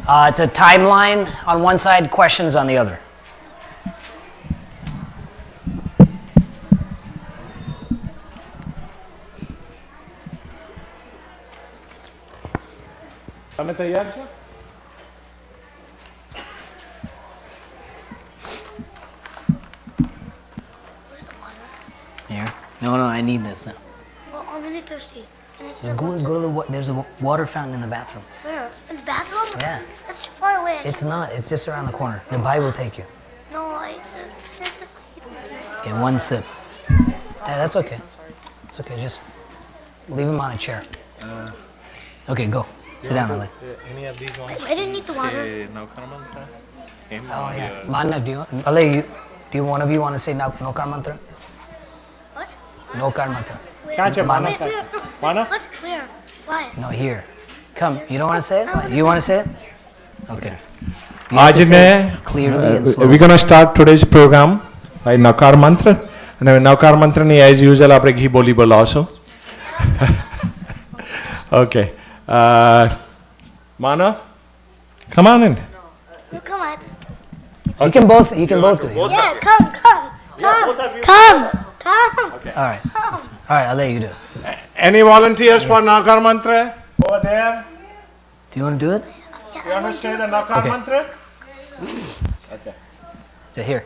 It's a timeline on one side, questions on the other. તમે તૈયાર છો? Where's the water? Here. No, I need this now. Well, I'm really thirsty. Can I Go to the. There's a water fountain in the bathroom. Where? In the bathroom? Yeah. That's too far away. It's not. It's just around the corner. The Bible will take you. No, I just... Okay, one sip. Yeah, that's okay. It's okay. Just leave him on a chair. Okay, go. Sit down, Ali. Any of these ones? I didn't need the water. Naukar mantra? Oh yeah. Manav, Ali, do you one of you want to say Nokar mantra? What? Nokar mantra. ક્યાં છે માનવ? Wait, where? Mana? What's where? Why? No, here. Come. You don't want to say it? You want to say it? Okay. You have आज to say मैं it clearly and slowly. we're going to start today's program by નકાર મંત્ર અને નકાર મંત્રની as usual આપણે ઘી બોલી બોલાવશું. Okay. Mana, come on in. Come on. You can both do it. Yeah, come. Come. Okay. All right. All right, I'll let you do it. Any volunteers for Nakar Mantra over there? Do you want to do it? You want to say the Nakar Okay. Mantra? Okay. So here.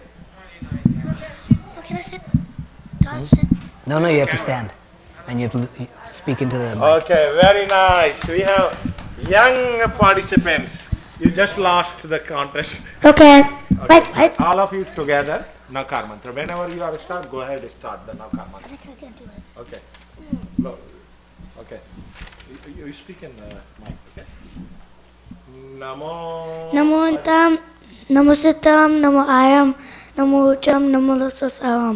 Oh, can I sit? Do I sit? No, you have to stand. And you have to speak into the mic. Okay, very nice. We have young participants. You just lost the contest. Okay. Okay. Wait. All of you together, Nakar Mantra. Whenever you are start, go ahead and start the Nakar I Mantra. think I can do it. Okay. Go. Okay. You speak in the mic, okay? Namo. Namo Tam, Namo Sitam, Namo Ayam, Namo Ucham, Namo Losasam.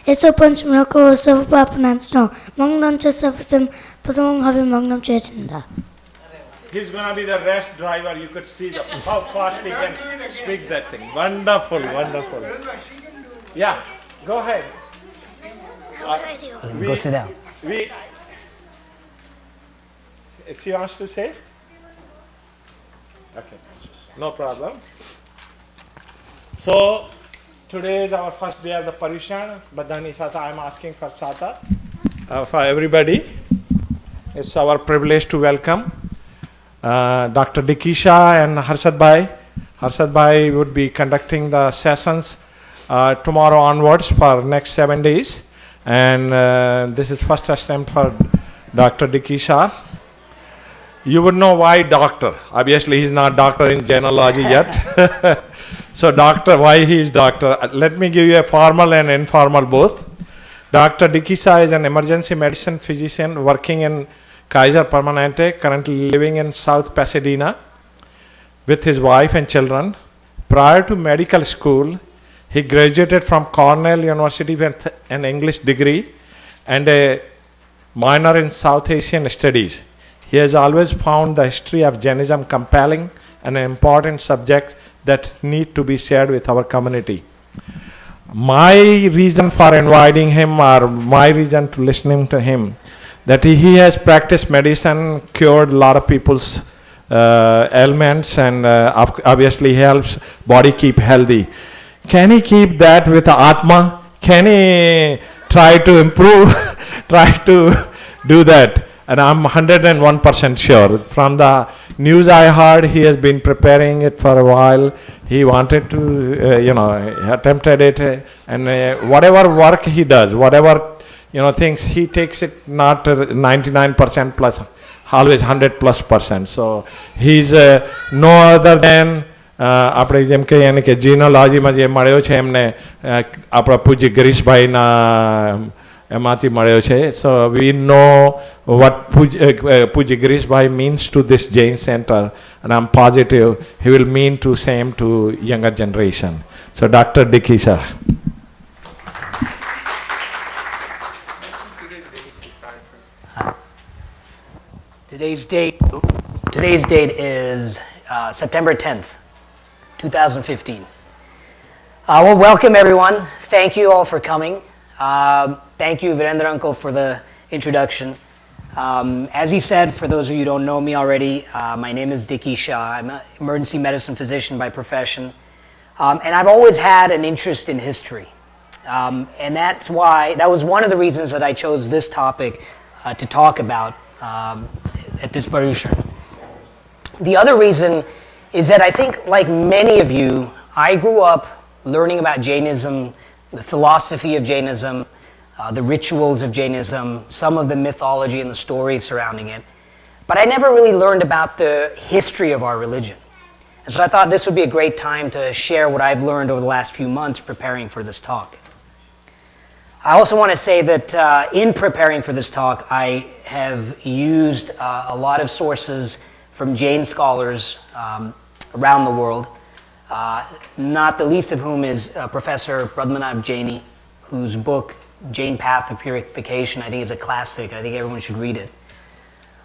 Eso punch miracle, so papanans no. Mangnam chesafim, Padong having Mangnam chechinda. He's going to be the race driver. You could see how fast he can speak that thing. Wonderful. Yeah, go ahead. What do I do? Go sit down. She wants to say? Okay, no problem. So, today is our first day of the Parishan. Badani Sata, I am asking for Sata. For everybody. It's our privilege to welcome Dr. Dicky Shah and Harshad Bhai. Harshad Bhai would be conducting the sessions tomorrow onwards for next 7 days. And this is first attempt for Dr. Dicky Shah. You would know why doctor. Obviously, he's not doctor in genealogy yet. So doctor, why he is doctor? Let me give you a formal and informal both. Dr. Dicky Shah is an emergency medicine physician working in Kaiser Permanente, currently living in South Pasadena with his wife and children. Prior to medical school, he graduated from Cornell University with an English degree and a minor in South Asian studies. He has always found the history of Jainism compelling and an important subject that need to be shared with our community. My reason for inviting him or my reason to listening to him, that he has practiced medicine, cured a lot of people's ailments, and obviously helps body keep healthy. Can he keep that with Atma? Can he try to improve, try to do that? And I'm 101% sure. From the news I heard, he has been preparing it for a while. He wanted to, he attempted it. And whatever work he does, whatever, things, he takes it not 99% plus, always 100+%. So he's no other than આપણે જેમ કહીએ ને કે જીનોલોજીમાં જે મળ્યો છે એમને આપણા પૂજ્ય ગિરીશભાઈના એમાંથી મળ્યો છે. So we know what Pujya Girish Bhai means to this Jain center, and I'm positive he will mean to same to younger generation. So Dr. Dicky Shah. Today's date is September 10th, 2015. Well, welcome everyone. Thank you all for coming. Thank you, Virendra Uncle, for the introduction. As he said, for those of you who don't know me already, my name is Dicky Shah. I'm an emergency medicine physician by profession. And I've always had an interest in history. And that was one of the reasons that I chose this topic to talk about at this Parishad. The other reason is that I think, like many of you, I grew up learning about Jainism, the philosophy of Jainism, the rituals of Jainism, some of the mythology and the stories surrounding it. But I never really learned about the history of our religion. And so I thought this would be a great time to share what I've learned over the last few months preparing for this talk. I also want to say that in preparing for this talk, I have used a lot of sources from Jain scholars around the world, not the least of whom is Professor Brahmanism Jaini, whose book, Jain Path of Purification, I think is a classic. I think everyone should read it.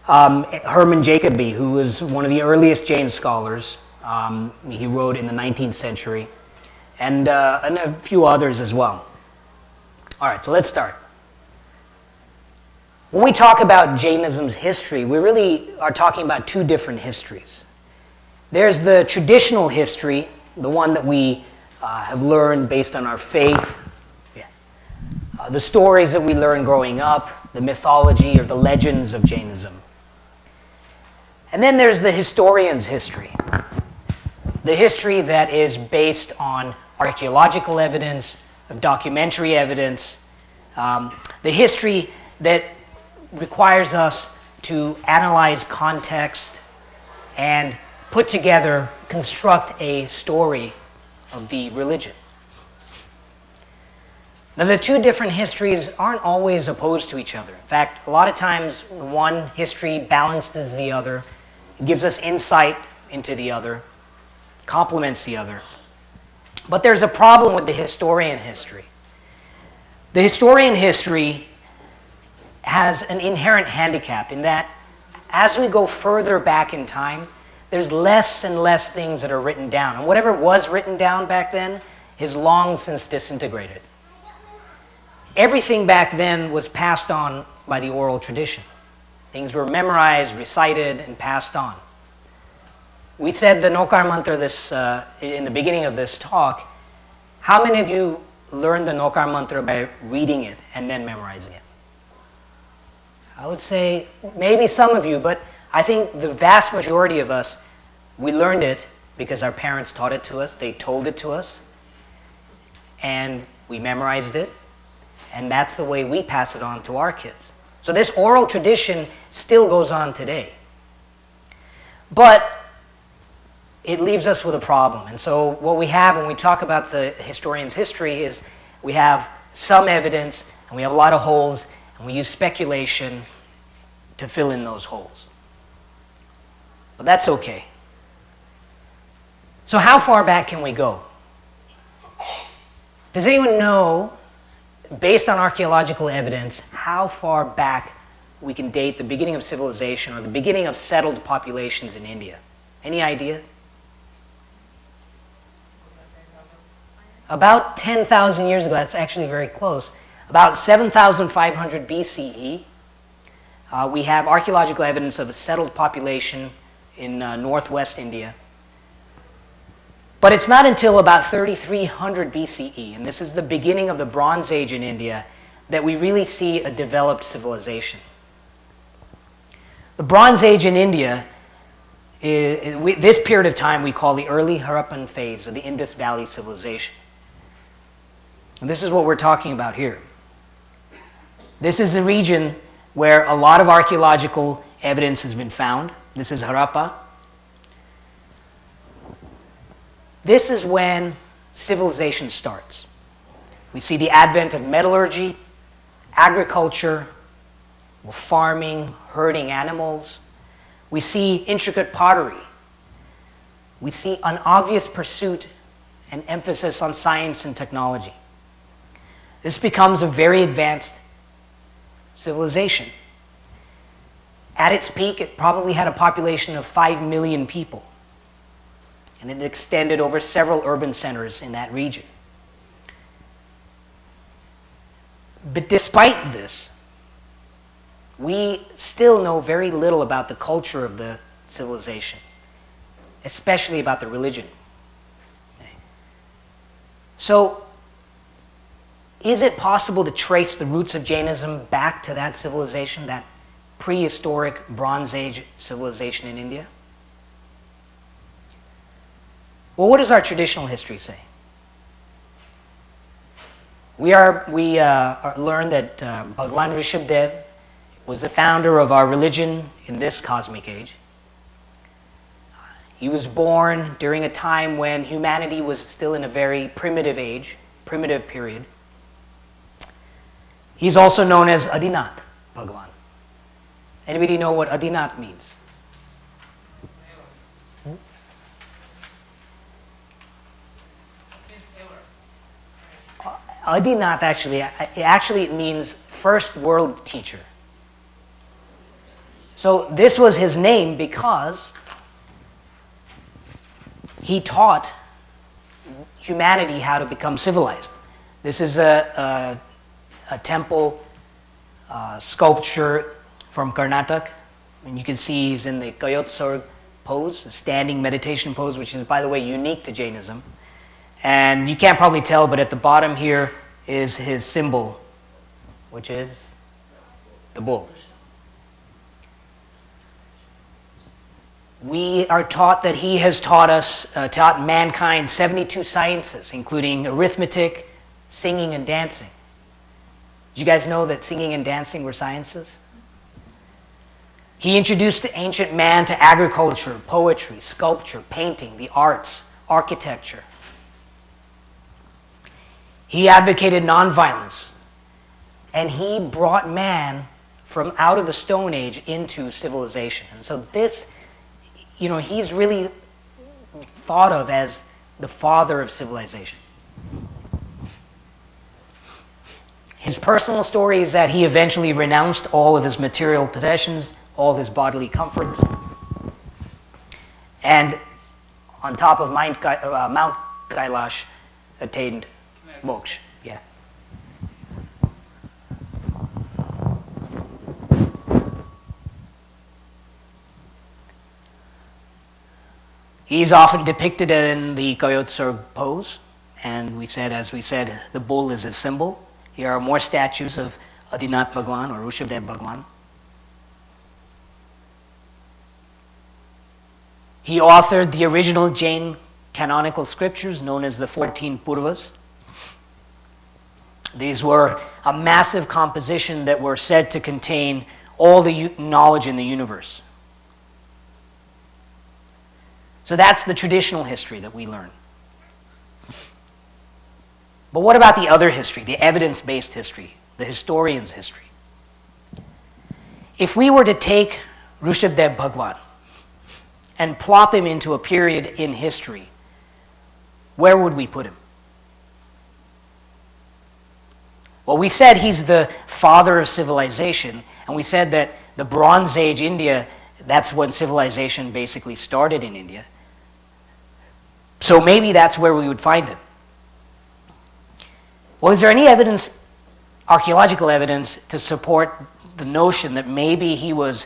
Herman Jacobi, who was one of the earliest Jain scholars. He wrote in the 19th century, and a few others as well. All right, so let's start. When we talk about Jainism's history, we really are talking about two different histories. There's the traditional history, the one that we have learned based on our faith, the stories that we learn growing up, the mythology or the legends of Jainism. And then there's the historian's history, the history that is based on archaeological evidence, of documentary evidence, the history that requires us to analyze context and put together, construct a story of the religion. Now, the two different histories aren't always opposed to each other. In fact, a lot of times one history balances the other, gives us insight into the other, complements the other. But there's a problem with the historian history. The historian history has an inherent handicap in that as we go further back in time, there's less and less things that are written down. And whatever was written down back then is long since disintegrated. Everything back then was passed on by the oral tradition. Things were memorized, recited, and passed on. We said the Nokar mantra in the beginning of this talk. How many of you learned the Nokar mantra by reading it and then memorizing it? I would say maybe some of you, but I think the vast majority of us, we learned it because our parents taught it to us, they told it to us, and we memorized it, and that's the way we pass it on to our kids. So this oral tradition still goes on today. But it leaves us with a problem. And so what we have when we talk about the historian's history is we have some evidence, and we have a lot of holes, and we use speculation to fill in those holes. But that's okay. So how far back can we go? Does anyone know, based on archaeological evidence, how far back we can date the beginning of civilization or the beginning of settled populations in India? Any idea? About 10,000 years ago, that's actually very close. About 7,500 BCE, we have archaeological evidence of a settled population in northwest India. But it's not until about 3,300 BCE, and this is the beginning of the Bronze Age in India, that we really see a developed civilization. The Bronze Age in India, this period of time we call the early Harappan phase, or the Indus Valley civilization. And this is what we're talking about here. This is a region where a lot of archaeological evidence has been found. This is Harappa. This is when civilization starts. We see the advent of metallurgy, agriculture, farming, herding animals. We see intricate pottery. We see an obvious pursuit and emphasis on science and technology. This becomes a very advanced civilization. At its peak, it probably had a population of 5 million people, and it extended over several urban centers in that region. But despite this, we still know very little about the culture of the civilization, especially about the religion. So, is it possible to trace the roots of Jainism back to that civilization, that prehistoric Bronze Age civilization in India? Well, what does our traditional history say? We learn that Bhagwan Rishabdev was the founder of our religion in this cosmic age. He was born during a time when humanity was still in a very primitive age, primitive period. He's also known as Adinath Bhagwan. Anybody know what Adinath means? Adinath actually it means first world teacher. So this was his name because he taught humanity how to become civilized. This is a temple sculpture from Karnataka. And you can see he's in the Kayotsarg pose, a standing meditation pose, which is, by the way, unique to Jainism. And you can't probably tell, but at the bottom here is his symbol, which is the bull. We are taught that he has taught mankind 72 sciences, including arithmetic, singing, and dancing. Did you guys know that singing and dancing were sciences? He introduced the ancient man to agriculture, poetry, sculpture, painting, the arts, architecture. He advocated nonviolence, and he brought man from out of the Stone Age into civilization. And so this, he's really thought of as the father of civilization. His personal story is that he eventually renounced all of his material possessions, all his bodily comforts, and on top of Mount Kailash attained moksha. Yeah. He's often depicted in the Kayotsarg pose, and as we said, the bull is his symbol. Here are more statues of Adinath Bhagwan or Rishabdev Bhagwan. He authored the original Jain canonical scriptures known as the 14 Purvas. These were a massive composition that were said to contain all the knowledge in the universe. So that's the traditional history that we learn. But what about the other history, the evidence-based history, the historian's history? If we were to take Rishabdev Bhagwan and plop him into a period in history, where would we put him? Well, we said he's the father of civilization, and we said that the Bronze Age India, that's when civilization basically started in India. So maybe that's where we would find him. Well, is there any evidence, archaeological evidence, to support the notion that maybe he was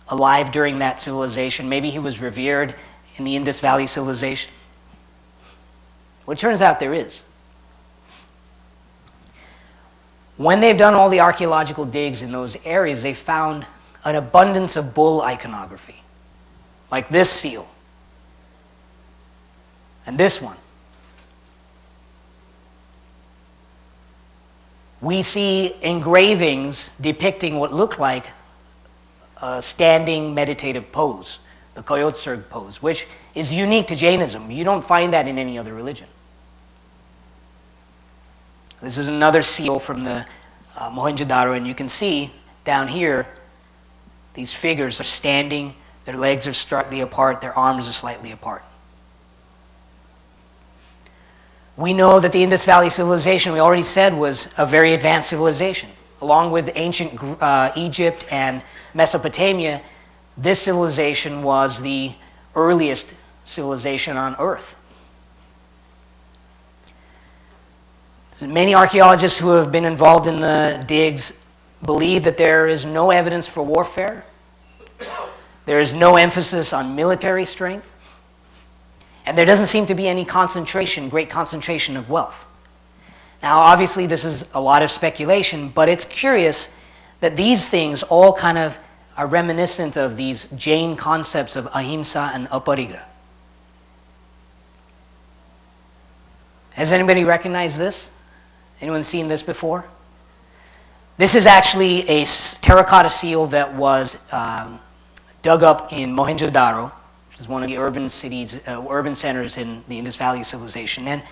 alive during that civilization, maybe he was revered in the Indus Valley civilization? Well, it turns out there is. When they've done all the archaeological digs in those areas, they found an abundance of bull iconography, like this seal and this one. We see engravings depicting what looked like a standing meditative pose, the Kayotsarg pose, which is unique to Jainism. You don't find that in any other religion. This is another seal from the Mohenjo-daro, and you can see down here, these figures are standing, their legs are slightly apart, their arms are slightly apart. We know that the Indus Valley civilization, we already said, was a very advanced civilization. Along with ancient Egypt and Mesopotamia, this civilization was the earliest civilization on Earth. Many archaeologists who have been involved in the digs believe that there is no evidence for warfare. There is no emphasis on military strength. And there doesn't seem to be any great concentration of wealth. Now, obviously, this is a lot of speculation, but it's curious that these things all kind of are reminiscent of these Jain concepts of ahimsa and aparigraha. Has anybody recognized this? Anyone seen this before? This is actually a terracotta seal that was dug up in Mohenjo-daro, which is one of the urban centers in the Indus Valley civilization. And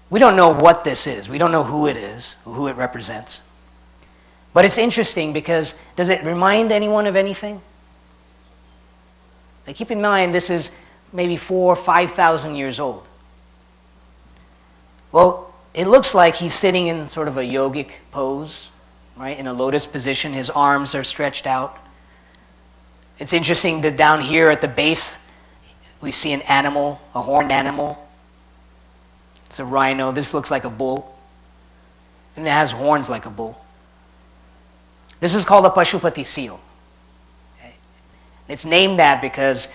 we don't know what this is. We don't know who it is, who it represents. But it's interesting because does it remind anyone of anything? Now keep in mind, this is maybe 4,000 or 5,000 years old. Well, it looks like he's sitting in sort of a yogic pose, right? In a lotus position. His arms are stretched out. It's interesting that down here at the base, we see an animal, a horned animal. It's a rhino. This looks like a bull. And it has horns like a bull. This is called a Pashupati seal. Okay? It's named that because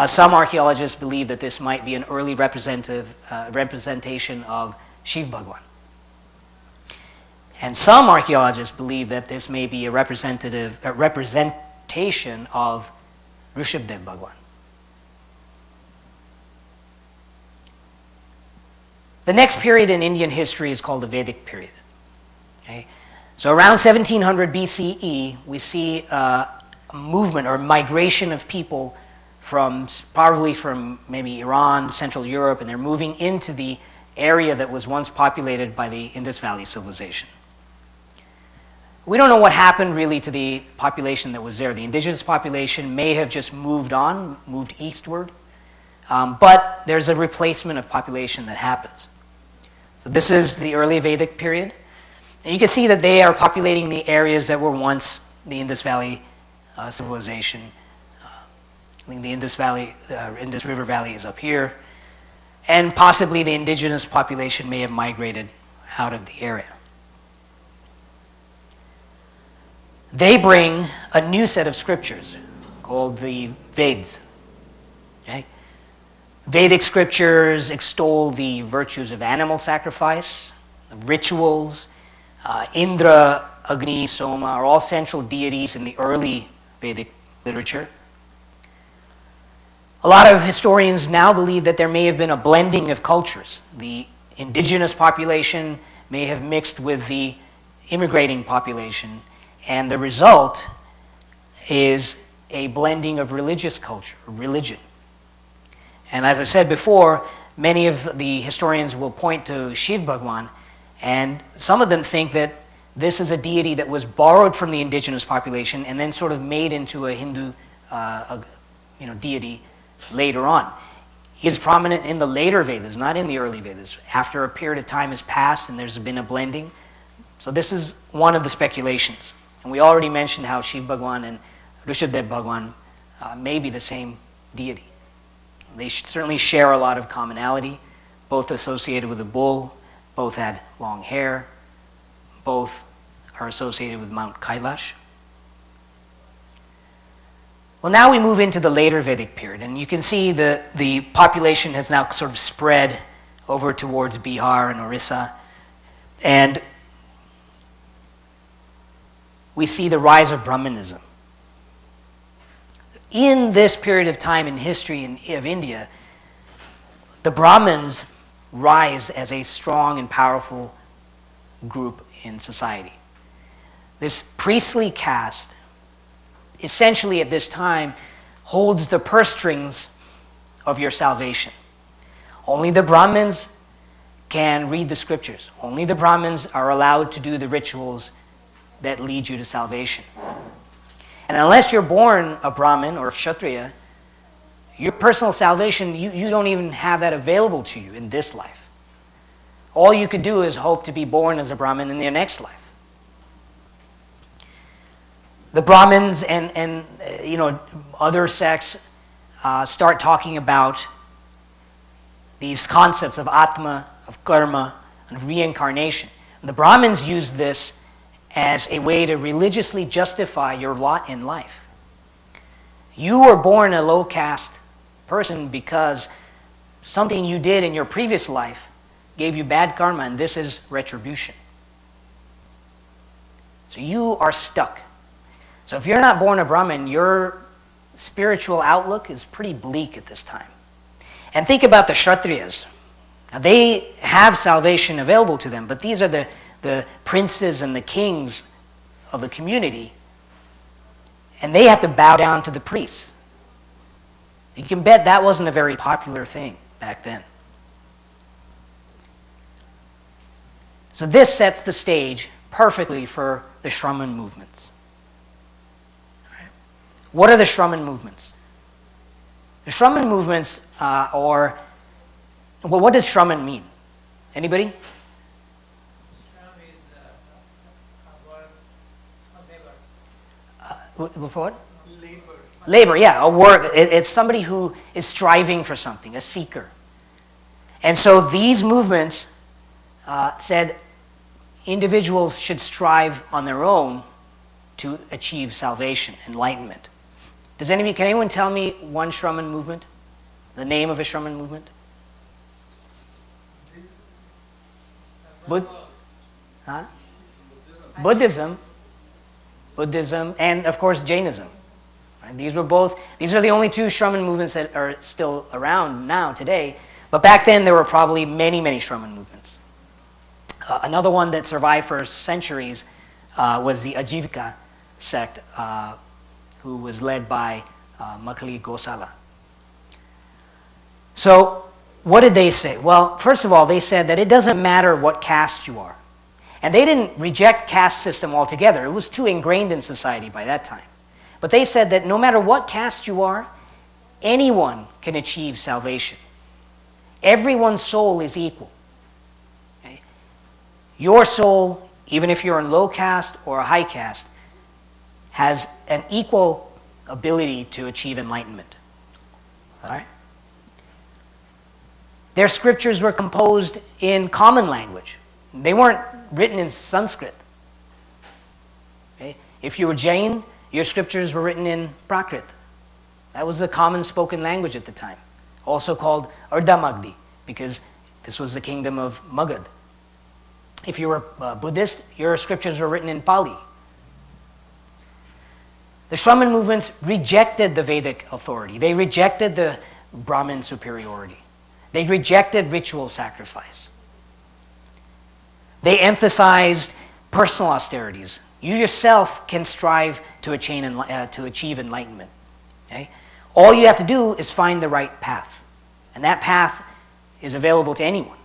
some archaeologists believe that this might be an early representation of Shiv Bhagwan. And some archaeologists believe that this may be a representation of Rishabdev Bhagwan. The next period in Indian history is called the Vedic period. Okay? So around 1700 BCE, we see a movement or migration of people probably from maybe Iran, Central Europe, and they're moving into the area that was once populated by the Indus Valley civilization. We don't know what happened really to the population that was there. The indigenous population may have just moved eastward, but there's a replacement of population that happens. So this is the early Vedic period. And you can see that they are populating the areas that were once the Indus Valley civilization. I think the Indus River Valley is up here. And possibly the indigenous population may have migrated out of the area. They bring a new set of scriptures called the Vedas. Okay? Vedic scriptures extol the virtues of animal sacrifice, rituals. Indra, Agni, Soma are all central deities in the early Vedic literature. A lot of historians now believe that there may have been a blending of cultures. The indigenous population may have mixed with the immigrating population, and the result is a blending of religious culture, religion. And as I said before, many of the historians will point to Shiv Bhagwan, and some of them think that this is a deity that was borrowed from the indigenous population and then sort of made into a Hindu deity later on. He is prominent in the later Vedas, not in the early Vedas. After a period of time has passed and there's been a blending. So this is one of the speculations. And we already mentioned how Shiv Bhagwan and Rishabdev Bhagwan may be the same deity. They certainly share a lot of commonality, both associated with a bull, both had long hair, both are associated with Mount Kailash. Well, now we move into the later Vedic period, and you can see the population has now sort of spread over towards Bihar and Orissa, and we see the rise of Brahmanism. In this period of time in history of India, the Brahmins rise as a strong and powerful group in society. This priestly caste, essentially at this time, holds the purse strings of your salvation. Only the Brahmins can read the scriptures. Only the Brahmins are allowed to do the rituals that lead you to salvation. And unless you're born a Brahmin or a Kshatriya, your personal salvation, you don't even have that available to you in this life. All you could do is hope to be born as a Brahmin in your next life. The Brahmins and other sects start talking about these concepts of Atma, of karma, and of reincarnation. The Brahmins used this as a way to religiously justify your lot in life. You were born a low caste person because something you did in your previous life gave you bad karma, and this is retribution. So you are stuck. So if you're not born a Brahmin, your spiritual outlook is pretty bleak at this time. And think about the Kshatriyas. Now they have salvation available to them, but these are the princes and the kings of the community, and they have to bow down to the priests. You can bet that wasn't a very popular thing back then. So this sets the stage perfectly for the Shraman movements. What are the Shraman movements? The Shraman movements what does Shraman mean? Anybody? For what? Labor, yeah, a work. It's somebody who is striving for something, a seeker. And so these movements said individuals should strive on their own to achieve salvation, enlightenment. Can anyone tell me one Shraman movement? The name of a Shraman movement? Buddhism, and of course Jainism. Right? These are the only two Shraman movements that are still around now, today. But back then there were probably many, many Shraman movements. Another one that survived for centuries was the Ajivika sect, who was led by Makali Gosala. So what did they say? Well, first of all, they said that it doesn't matter what caste you are. And they didn't reject caste system altogether. It was too ingrained in society by that time. But they said that no matter what caste you are, anyone can achieve salvation. Everyone's soul is equal. Okay? Your soul, even if you're in low caste or a high caste, has an equal ability to achieve enlightenment. All right? Their scriptures were composed in common language. They weren't written in Sanskrit. Okay? If you were Jain, your scriptures were written in Prakrit. That was the common spoken language at the time, also called Ardhamagdi, because this was the kingdom of Magad. If you were Buddhist, your scriptures were written in Pali. The Shraman movements rejected the Vedic authority. They rejected the Brahmin superiority. They rejected ritual sacrifice. They emphasized personal austerities. You yourself can strive to achieve enlightenment. Okay? All you have to do is find the right path. And that path is available to anyone.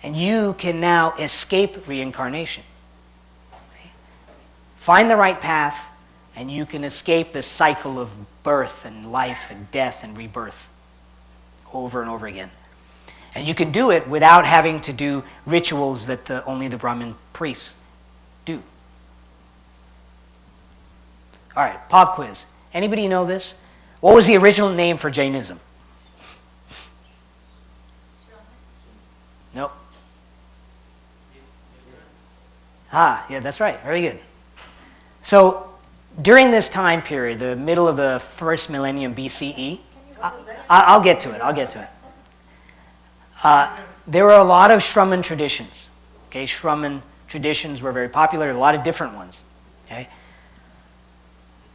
And you can now escape reincarnation. Okay? Find the right path, and you can escape the cycle of birth and life and death and rebirth over and over again. And you can do it without having to do rituals that only the Brahmin priests do. All right, pop quiz. Anybody know this? What was the original name for Jainism? Nope. Yeah, that's right. Very good. So during this time period, the middle of the first millennium BCE, I'll get to it. There were a lot of Shraman traditions. Okay, Shraman traditions were very popular, a lot of different ones. Okay?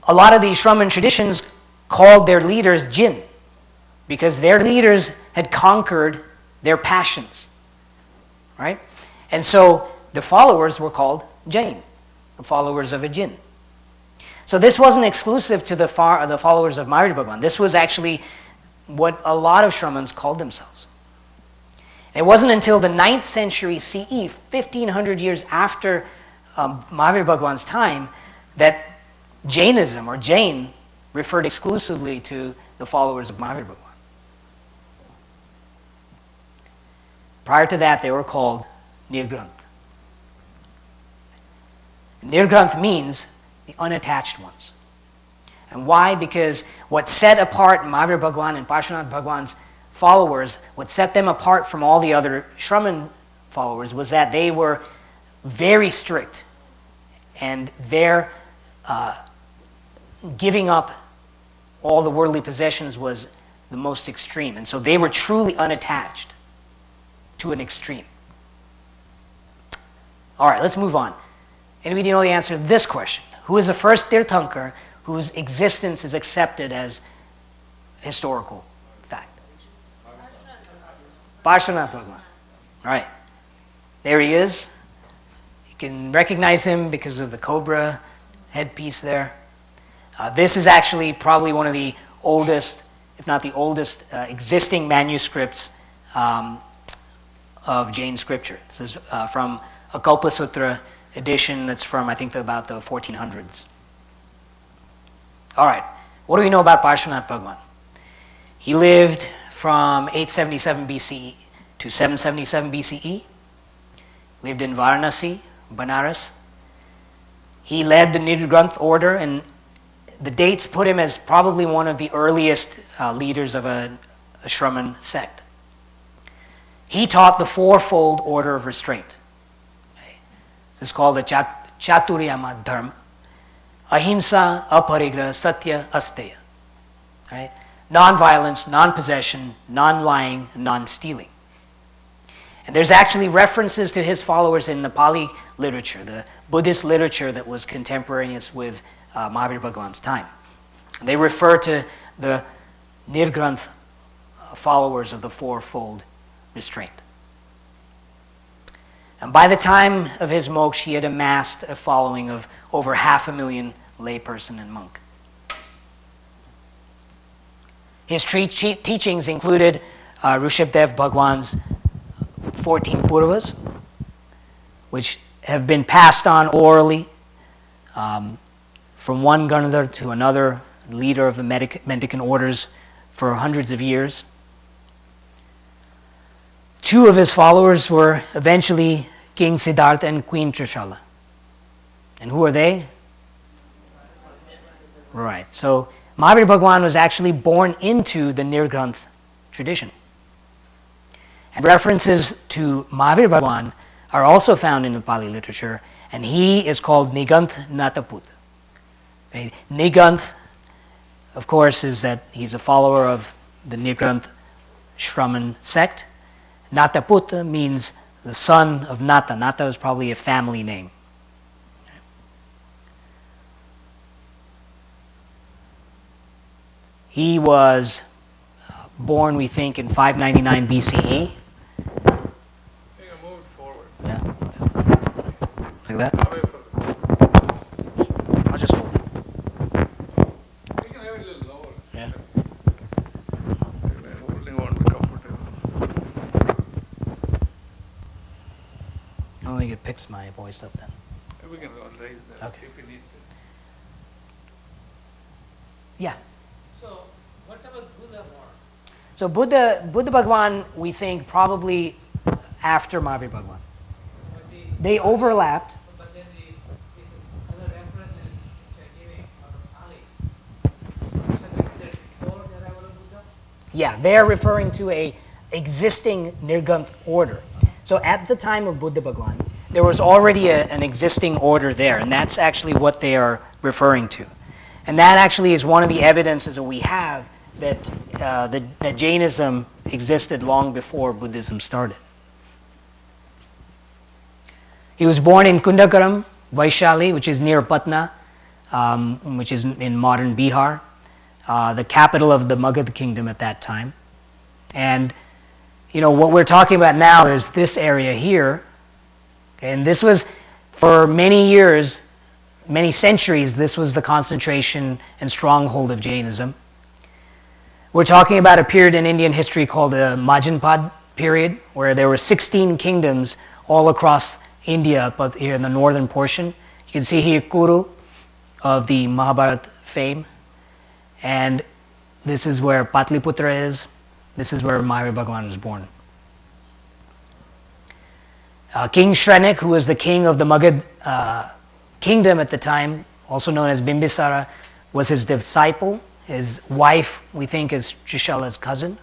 A lot of these Shraman traditions called their leaders Jin, because their leaders had conquered their passions. Right? And so the followers were called Jain, the followers of a Jin. So this wasn't exclusive to the followers of Mahavira Bhagwan. This was actually what a lot of Shramans called themselves. It wasn't until the 9th century CE, 1500 years after Mahavira Bhagwan's time, that Jainism or Jain referred exclusively to the followers of Mahavira Bhagwan. Prior to that, they were called Nirgranth. Nirgranth means the unattached ones. And why? Because what set apart Mahavira Bhagwan and Parshvanatha Bhagwan's followers, what set them apart from all the other Shraman followers was that they were very strict, and their giving up all the worldly possessions was the most extreme. And so they were truly unattached to an extreme. All right, let's move on. Anybody know the answer to this question? Who is the first Tirthankar whose existence is accepted as historical fact? Parshvanatha Bhagwan. All right, there he is. You can recognize him because of the cobra headpiece there. This is actually probably one of the oldest, if not the oldest, existing manuscripts of Jain scripture. This is from a Kalpa Sutra edition that's from, I think, about the 1400s. All right, what do we know about Parshvanatha Bhagwan? He lived from 877 BCE to 777 BCE. Lived in Varanasi, Banaras. He led the Nirgranth order, and the dates put him as probably one of the earliest leaders of a Shramana sect. He taught the fourfold order of restraint. This is called the Chaturyama Dharma. Ahimsa, aparigraha, satya, asteya. Right? Non-violence, non-possession, non-lying, non-stealing. And there's actually references to his followers in the Pali literature, the Buddhist literature that was contemporaneous with Mahavira Bhagwan's time. They refer to the Nirgranth followers of the fourfold restraint. And by the time of his moksha, he had amassed a following of over 500,000 layperson and monk. His teachings included Rishabhanatha Bhagwan's 14 Purvas, which have been passed on orally from one Ganadhar to another leader of the Mendicant orders for hundreds of years. Two of his followers were eventually King Siddhartha and Queen Trishala. And who are they? Right. So Mahavira Bhagwan was actually born into the Nirgranth tradition. And references to Mahavira Bhagwan are also found in the Pali literature, and he is called Niganth Nataput. Okay. Niganth, of course, is that he's a follower of the Nirgranth Shramana sect. Nataputta means the son of Nata. Nata is probably a family name. He was born, we think, in 599 BCE. Move forward. Yeah. Like that? Away from I'll just hold it. You can have it a little lower. Yeah. Holding on to comfortable. I don't think it picks my voice up then. We can raise that Okay. if we need to. Yeah. So, what about Buddha more? So Buddha Bhagwan, we think, probably after Mahavira Bhagwan. But They overlapped. but then these other references which are giving out of Pali, such as said before the arrival of Buddha. Yeah, they're referring to a existing Nirgranth order. So at the time of Buddha Bhagwan, there was already an existing order there, and that's actually what they are referring to. And that actually is one of the evidences that we have that, that Jainism existed long before Buddhism started. He was born in Kundakaram, Vaishali, which is near Patna, which is in modern Bihar, the capital of the Magad kingdom at that time. And you know, what we're talking about now is this area here. Okay, and this was, for many years, many centuries, this was the concentration and stronghold of Jainism. We're talking about a period in Indian history called the Majanpad period, where there were 16 kingdoms all across India, but here in the northern portion. You can see here Kuru of the Mahabharata fame. And this is where Patliputra is. This is where Mahavira Bhagwan was born. King Shrenik, who was the king of the Magad kingdom at the time, also known as Bimbisara, was his disciple. His wife, we think, is Trishala's cousin.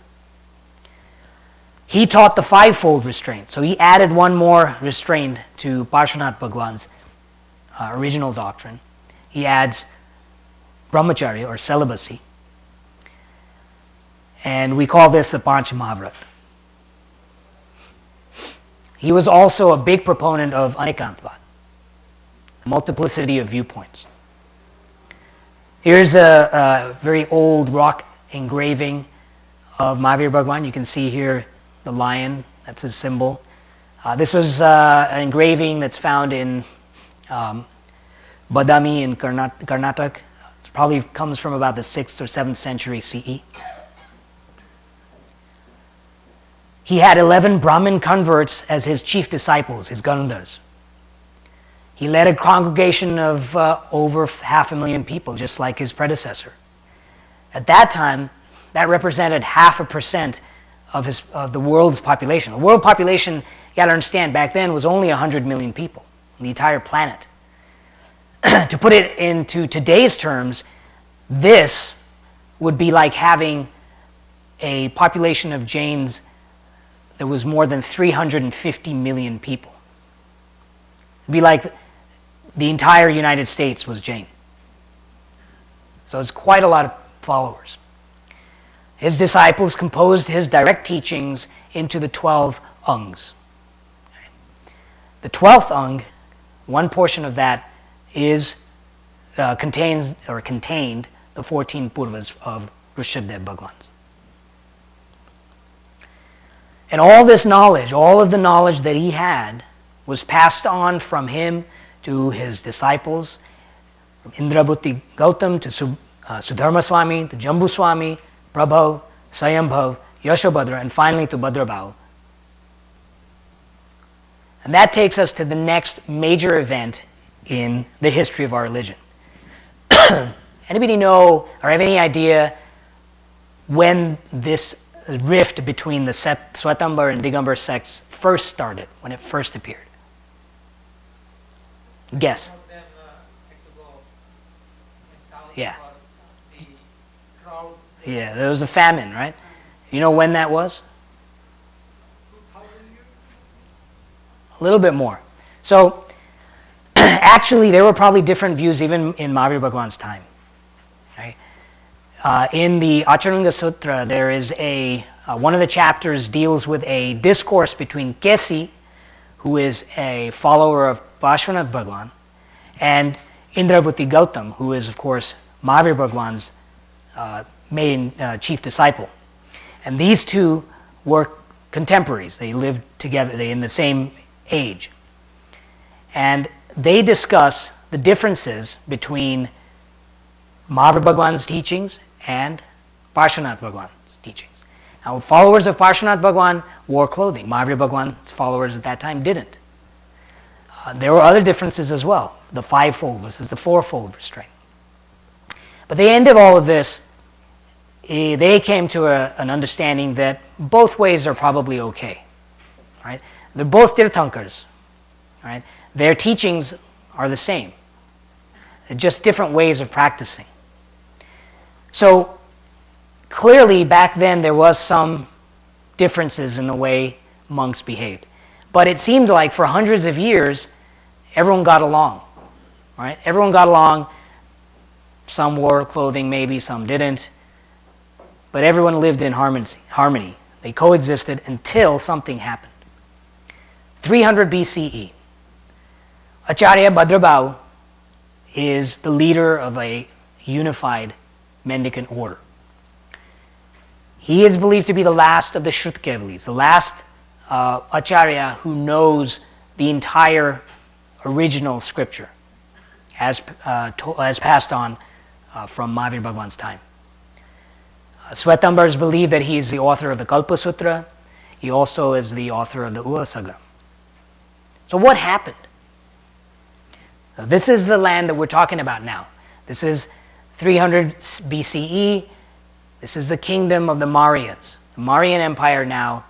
he taught the fivefold restraint. So he added one more restraint to Parshvanatha Bhagwan's original doctrine. He adds brahmacharya or celibacy. And we call this the Panch Mahavrata. He was also a big proponent of anekantvad, the multiplicity of viewpoints. Here's a very old rock engraving of Mahavira Bhagwan. You can see here the lion, that's his symbol. This was an engraving that's found in Badami in Karnataka. It probably comes from about the 6th or 7th century CE. He had 11 Brahmin converts as his chief disciples, his Gandhars. He led a congregation of over 500,000 people, just like his predecessor. At that time, that represented 0.5% of the world's population. The world population, you got to understand, back then was only 100 million people, the entire planet. To put it into today's terms, this would be like having a population of Jains that was more than 350 million people. It'd be like the entire United States was Jain. So it's quite a lot of followers. His disciples composed his direct teachings into the 12 angs. The 12th ang, one portion of that contained the 14 purvas of Rishabhanatha Bhagwans. And all this knowledge, all of the knowledge that he had, was passed on from him to his disciples, from Indrabhuti Gautam to Sudharma Swami, to Jambu Swami, Prabhu, Sayambhav, Yashabhadra, and finally to Bhadrabhav. And that takes us to the next major event in the history of our religion. Anybody know or have any idea when this rift between the Swetambar and Digambar sects first started, when it first appeared? Guess. Some of them had to go south Yeah. because the crowd. Yeah, there was a famine, right? You know when that was? 2000 years? A little bit more. So, actually, there were probably different views even in Mahavira Bhagwan's time. Right? In the Acharanga Sutra, there is one of the chapters deals with a discourse between Kesi, who is a follower of Parshvanatha Bhagwan, and Indrabhuti Gautam, who is, of course, Mahavira Bhagwan's main chief disciple. And these two were contemporaries. They lived together, they in the same age. And they discuss the differences between Mahavira Bhagwan's teachings and Parshvanatha Bhagwan's teachings. Now, followers of Parshvanatha Bhagwan wore clothing. Mahavira Bhagwan's followers at that time didn't. There were other differences as well. The fivefold versus the fourfold restraint. But the end of all of this, they came to an understanding that both ways are probably okay. Right? They're both Tirthankars. Right? Their teachings are the same. They're just different ways of practicing. So clearly back then there was some differences in the way monks behaved. But it seemed like for hundreds of years, everyone got along. Right? Everyone got along. Some wore clothing maybe, some didn't. But everyone lived in harmony. They coexisted until something happened. 300 BCE. Acharya Bhadrabhav is the leader of a unified mendicant order. He is believed to be the last of the Shrutkevalis, the last Acharya who knows the entire original scripture as passed on from Mahavira Bhagwan's time. Svetambars believe that he is the author of the Kalpa Sutra. He also is the author of the Uvasagram. So what happened? Now, this is the land that we're talking about now. This is 300 BCE. This is the kingdom of the Mauryas. The Mauryan Empire now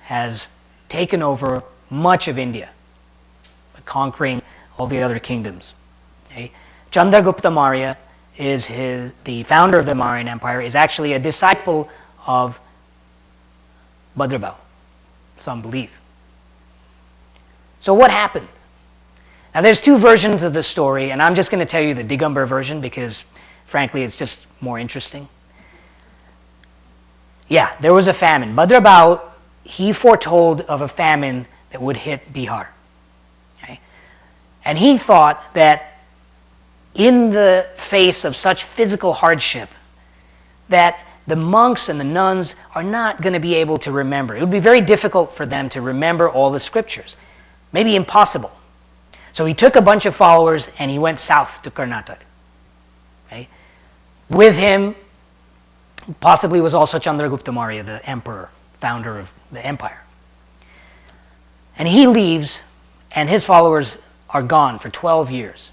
has taken over much of India, conquering all the other kingdoms. Okay? Chandragupta Maurya is the founder of the Mauryan Empire, is actually a disciple of Bhadrabhav. some believe. So what happened? Now there's two versions of the story, and I'm just going to tell you the Digambar version because, frankly, it's just more interesting. Yeah, there was a famine. Bhadrabhau, he foretold of a famine that would hit Bihar. Okay? And he thought that in the face of such physical hardship, that the monks and the nuns are not going to be able to remember. It would be very difficult for them to remember all the scriptures. Maybe impossible. So he took a bunch of followers and he went south to Karnataka. Okay? With him, possibly was also Chandragupta Maurya, the emperor, founder of the empire. And he leaves, and his followers are gone for 12 years.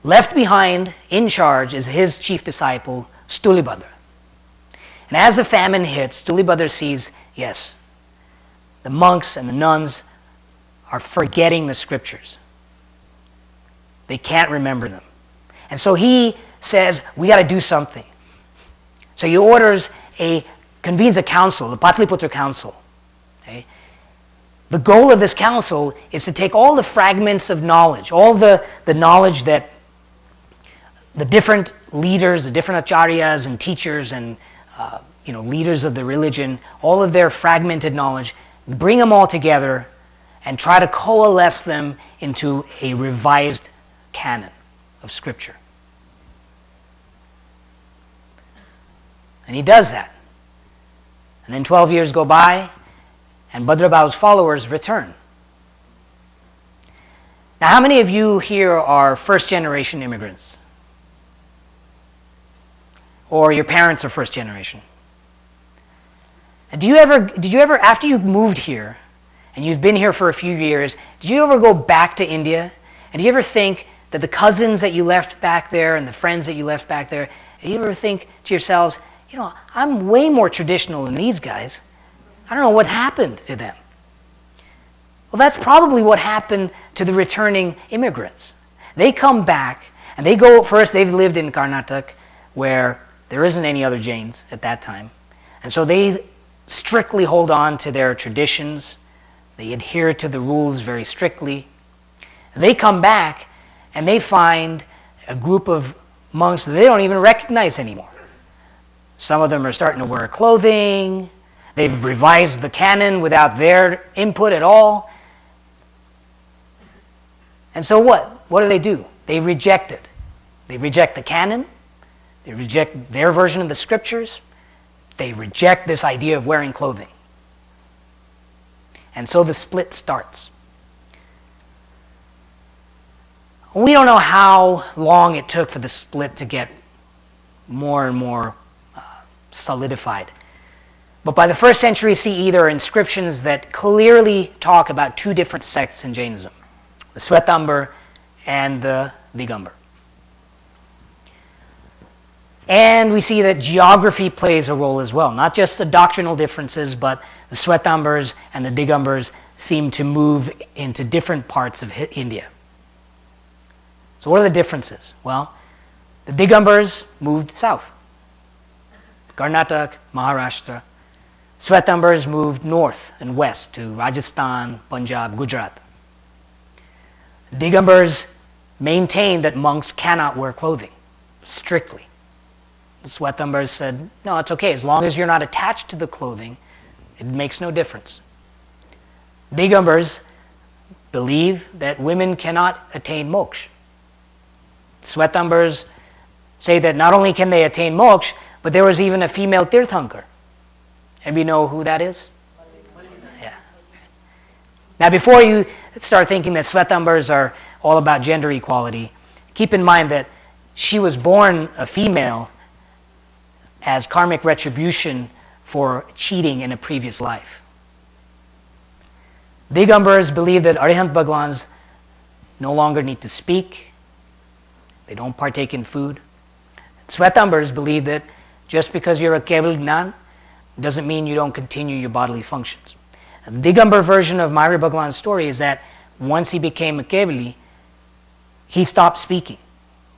Left behind, in charge, is his chief disciple, Stulibhadra. And as the famine hits, Stulibhadra sees, yes, the monks and the nuns are forgetting the scriptures. They can't remember them. And so he says, we got to do something. So he convenes a council, the Patliputra Council. Okay? The goal of this council is to take all the fragments of knowledge, all the knowledge that the different leaders, the different acharyas and teachers and leaders of the religion, all of their fragmented knowledge, bring them all together and try to coalesce them into a revised canon of Scripture. And he does that. And then 12 years go by, and Bhadrabhau's followers return. Now, how many of you here are first-generation immigrants? Or your parents are first-generation? And did you ever, after you moved here, and you've been here for a few years, did you ever go back to India? And do you ever think that the cousins that you left back there and the friends that you left back there, do you ever think to yourselves, I'm way more traditional than these guys. I don't know what happened to them. Well, that's probably what happened to the returning immigrants. They come back, and they go, first they've lived in Karnataka, where there isn't any other Jains at that time. And so they strictly hold on to their traditions. They adhere to the rules very strictly. They come back, and they find a group of monks that they don't even recognize anymore. Some of them are starting to wear clothing. They've revised the canon without their input at all. And so what? What do? They reject it. They reject the canon. They reject their version of the scriptures. They reject this idea of wearing clothing. And so the split starts. We don't know how long it took for the split to get more and more solidified. But by the 1st century CE, there are inscriptions that clearly talk about two different sects in Jainism, the Swetambar and the Digambar. And we see that geography plays a role as well, not just the doctrinal differences, but the Svetambars and the Digambars seem to move into different parts of India. So what are the differences? Well, the Digambars moved south. Karnataka, Maharashtra. Svetambars moved north and west to Rajasthan, Punjab, Gujarat. Digambars maintained that monks cannot wear clothing, strictly. The Svetambars said, no, it's okay, as long as you're not attached to the clothing, it makes no difference. Digambars believe that women cannot attain moksha. Svetambars say that not only can they attain moksha, but there was even a female Tirthankar. Anybody know who that is? Yeah. Now, before you start thinking that Svetambars are all about gender equality, keep in mind that she was born a female as karmic retribution for cheating in a previous life. Digambars believe that Arihant Bhagwans no longer need to speak. They don't partake in food. Svetambars believe that just because you're a Keval Gnan doesn't mean you don't continue your bodily functions. The Digambar version of Mahavira Bhagwan's story is that once he became a Kevali, he stopped speaking.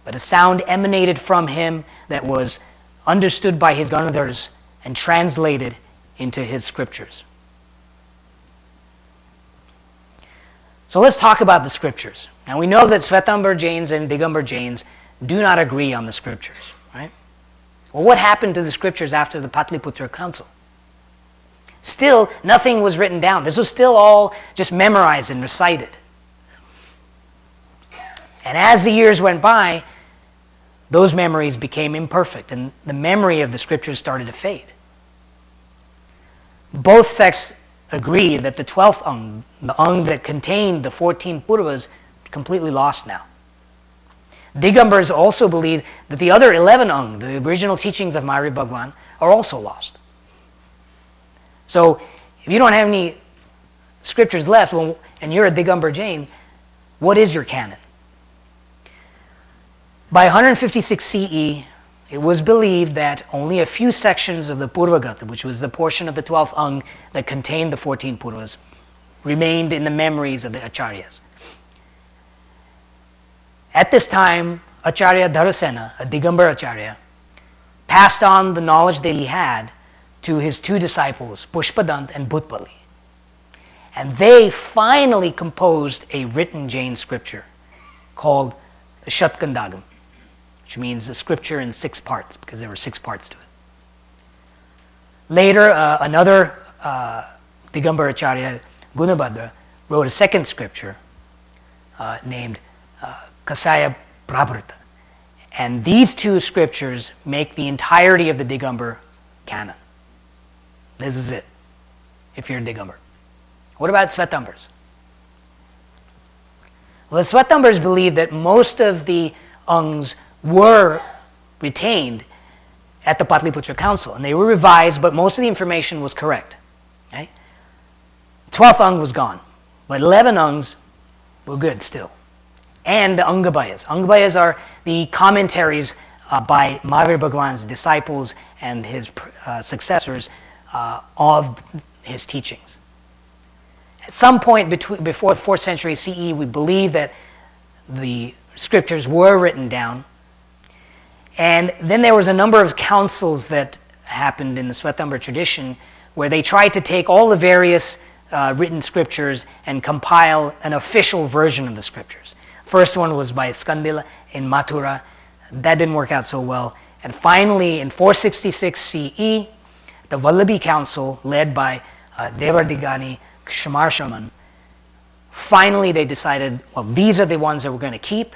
But a sound emanated from him that was understood by his Ganadhars and translated into his scriptures. So let's talk about the scriptures. Now we know that Svetambar Jains and Digambar Jains do not agree on the scriptures, right? Well, what happened to the scriptures after the Patliputra Council? Still, nothing was written down. This was still all just memorized and recited. And as the years went by, those memories became imperfect, and the memory of the scriptures started to fade. Both sects agree that the 12th Ang, the Ang that contained the 14 Purvas, completely lost now. Digambars also believe that the other 11 Ang, the original teachings of Mahavira Bhagwan, are also lost. So, if you don't have any scriptures left, well, and you're a Digambar Jain, what is your canon? By 156 CE, it was believed that only a few sections of the Purvagata, which was the portion of the 12th Ang that contained the 14 Purvas, remained in the memories of the Acharyas. At this time, Acharya Dharasena, a Digambar Acharya, passed on the knowledge that he had to his two disciples, Pushpadant and Bhutpali. And they finally composed a written Jain scripture called the Shatkandagam, which means the scripture in 6 parts, because there were 6 parts to it. Later, another Digambar Acharya, Gunabhadra, wrote a second scripture named Kasaya Prabhrata. And these 2 scriptures make the entirety of the Digambar canon. This is it, if you're a Digambar. What about Svetambars? Well, the Svetambars believe that most of the Angs were retained at the Patliputra Council, and they were revised, but most of the information was correct. Okay? 12th Ang was gone, but 11 Angs were good still. And the Angabayas. Angabayas are the commentaries by Mahavira Bhagwan's disciples and his successors of his teachings. At some point before the 4th century CE, we believe that the scriptures were written down. And then there was a number of councils that happened in the Svetambar tradition where they tried to take all the various written scriptures and compile an official version of the scriptures. First one was by Skandila in Mathura. That didn't work out so well. And finally, in 466 CE, the Vallabhi Council, led by Devardigani Kshamarshraman, finally they decided, well, these are the ones that we're going to keep,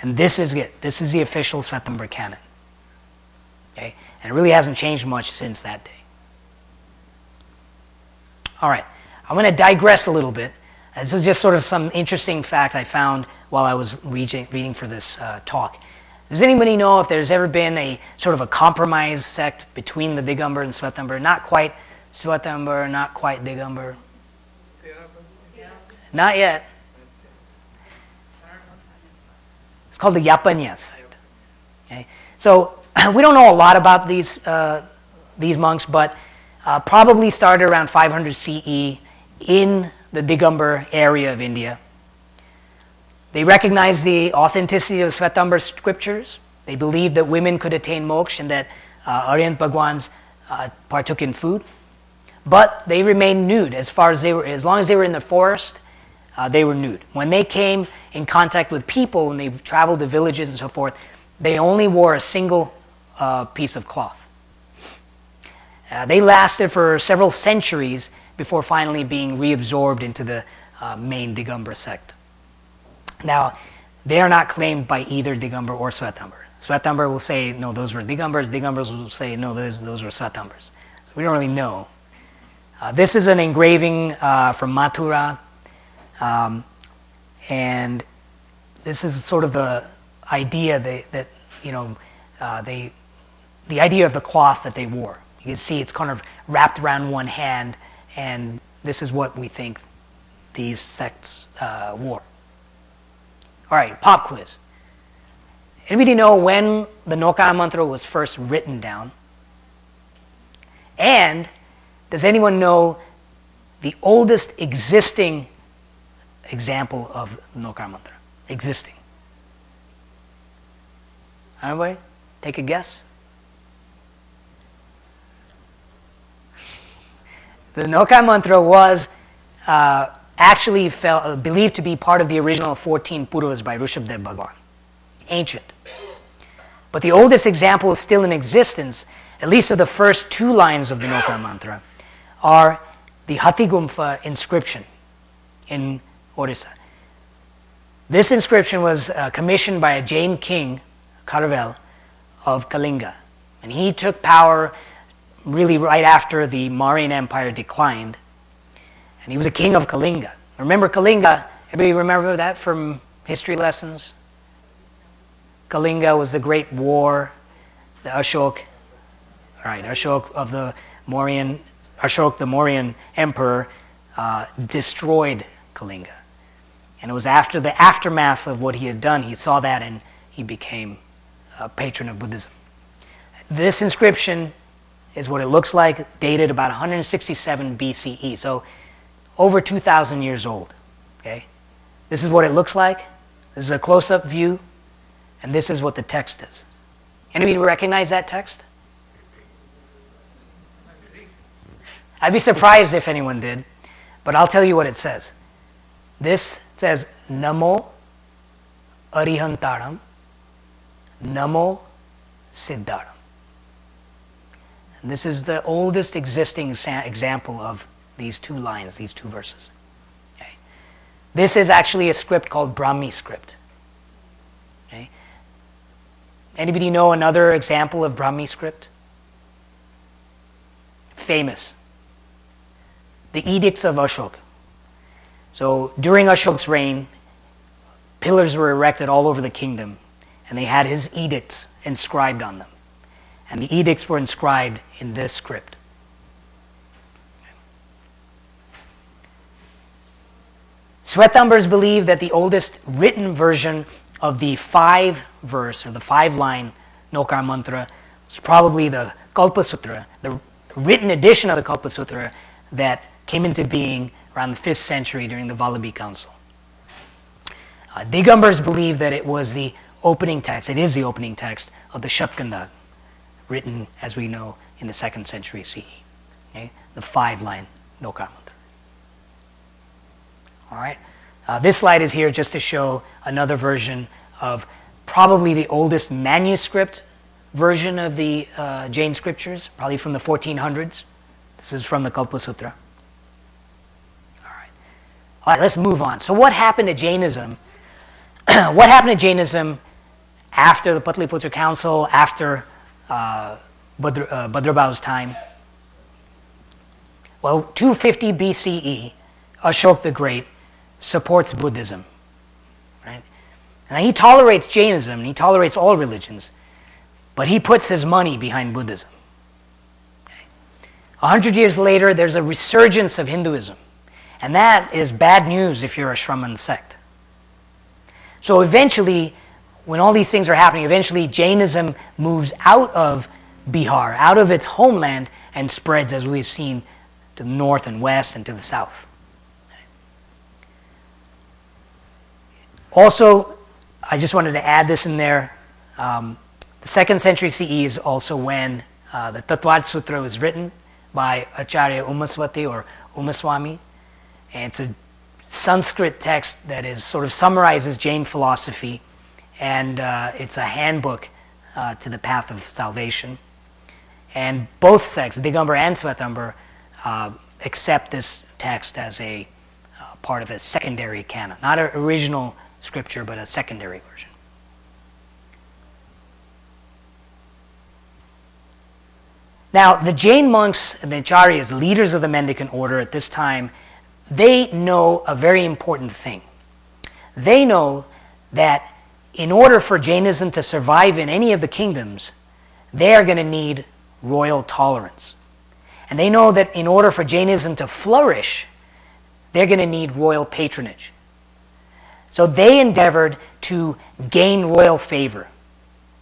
and this is it. This is the official Svetambar canon. Okay? And it really hasn't changed much since that day. All right, I'm going to digress a little bit. This is just sort of some interesting fact I found while I was reading for this talk. Does anybody know if there's ever been a sort of a compromise sect between the Digambar and Svetambar? Not quite Svetambar, not quite Digambar. Not yet. It's called the Yapaniya sect. Okay? So we don't know a lot about these monks, but probably started around 500 CE in the Digambar area of India. They recognized the authenticity of Svetambar scriptures. They believed that women could attain moksha and that Aryant Bhagwans partook in food. But they remained nude as long as they were in the forest, they were nude. When they came in contact with people, when they traveled to villages and so forth, they only wore a single piece of cloth. They lasted for several centuries before finally being reabsorbed into the main Digambar sect. Now, they are not claimed by either Digambar or Svetambar. Svetambar will say, no, those were Digambars. Digambars will say, no, those were Svetambars. So we don't really know. This is an engraving from Mathura, and this is sort of the idea the idea of the cloth that they wore. You can see it's kind of wrapped around one hand, and this is what we think these sects wore. All right, pop quiz. Anybody know when the Nokaya Mantra was first written down? And does anyone know the oldest existing example of Nokaya Mantra? Existing. Anybody? Take a guess? The Nokar mantra was actually believed to be part of the original 14 Purvas by Rishabhadev Bhagwan, ancient. But the oldest example is still in existence, at least of the first 2 lines of the Nokar mantra, are the Hathigumpha inscription in Orissa. This inscription was commissioned by a Jain king, Karavel, of Kalinga. And he took power really right after the Mauryan Empire declined. And he was a king of Kalinga. Remember Kalinga? Everybody remember that from history lessons? Kalinga was the great war, the Ashok, Ashok the Mauryan emperor destroyed Kalinga. And it was after the aftermath of what he had done, he saw that and he became a patron of Buddhism. This inscription is what it looks like, dated about 167 BCE, so over 2,000 years old. Okay? This is what it looks like. This is a close-up view, and this is what the text is. Anybody recognize that text? I'd be surprised if anyone did, but I'll tell you what it says. This says, Namo Arihantaram, Namo Siddharam. And this is the oldest existing example of these 2 lines, these 2 verses. Okay. This is actually a script called Brahmi script. Okay. Anybody know another example of Brahmi script? Famous. The Edicts of Ashoka. So during Ashok's reign, pillars were erected all over the kingdom, and they had his edicts inscribed on them. And the edicts were inscribed in this script. Swetambars believe that the oldest written version of the 5-verse or the 5-line Nokar mantra was probably the Kalpa Sutra, the written edition of the Kalpa Sutra that came into being around the 5th century during the Vallabhi Council. Digambars believe that it was the opening text, it is the opening text of the Shapkanda, written, as we know, in the 2nd century CE. Okay? The 5-line Nokar mantra. All right. This slide is here just to show another version of probably the oldest manuscript version of the Jain scriptures, probably from the 1400s. This is from the Kalpa Sutra. All right, let's move on. So what happened to Jainism? What happened to Jainism after the Patliputra Council, after Bhadrabha's time? Well, 250 BCE, Ashok the Great supports Buddhism. Right? And he tolerates Jainism, and he tolerates all religions, but he puts his money behind Buddhism. 100 years later, there's a resurgence of Hinduism. And that is bad news if you're a Shramana sect. So eventually, when all these things are happening, eventually Jainism moves out of Bihar, out of its homeland, and spreads, as we've seen, to the north and west and to the south. Also, I just wanted to add this in there. The 2nd century CE is also when the Tattvad Sutra was written by Acharya Umaswati or Umaswami. And it's a Sanskrit text that is sort of summarizes Jain philosophy, and it's a handbook to the path of salvation. And both sects, Digambar and Swetambar, accept this text as a part of a secondary canon. Not an original scripture, but a secondary version. Now, the Jain monks and the Acharyas, leaders of the Mendicant order at this time, they know a very important thing. They know that in order for Jainism to survive in any of the kingdoms, they are going to need royal tolerance. And they know that in order for Jainism to flourish, they're going to need royal patronage. So they endeavored to gain royal favor.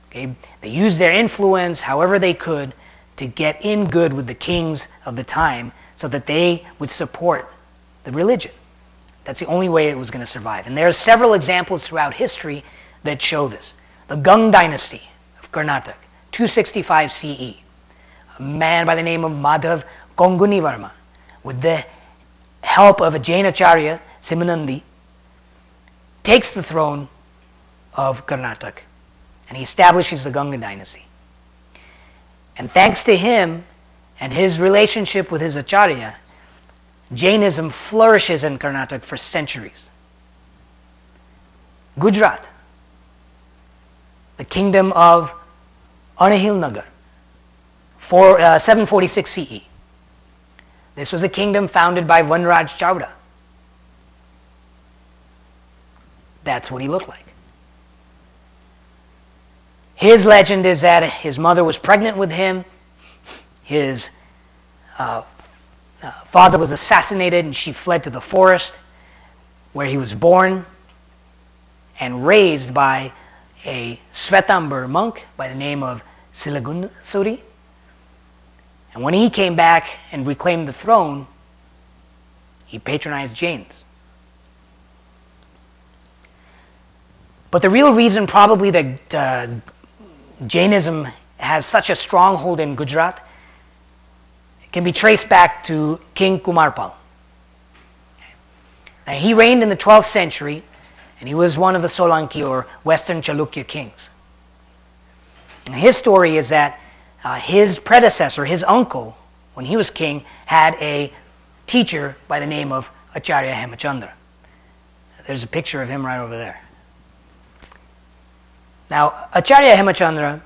Okay? They used their influence however they could to get in good with the kings of the time so that they would support the religion. That's the only way it was going to survive. And there are several examples throughout history that show this. The Gang dynasty of Karnataka, 265 CE. A man by the name of Madhav Kongunivarma with the help of a Jain Acharya, Simanandi, takes the throne of Karnataka, and he establishes the Ganga dynasty. And thanks to him and his relationship with his Acharya, Jainism flourishes in Karnataka for centuries. Gujarat, the kingdom of Anahilnagar, 746 CE. This was a kingdom founded by Vanraj Chowda. That's what he looked like. His legend is that his mother was pregnant with him, his father was assassinated, and she fled to the forest where he was born and raised by a Svetambar monk by the name of Silagunasuri. And when he came back and reclaimed the throne, he patronized Jains. But the real reason probably that Jainism has such a stronghold in Gujarat can be traced back to King Kumarpal. Now, he reigned in the 12th century, and he was one of the Solanki or Western Chalukya kings. And his story is that his predecessor, his uncle, when he was king, had a teacher by the name of Acharya Hemachandra. There's a picture of him right over there. Now, Acharya Hemachandra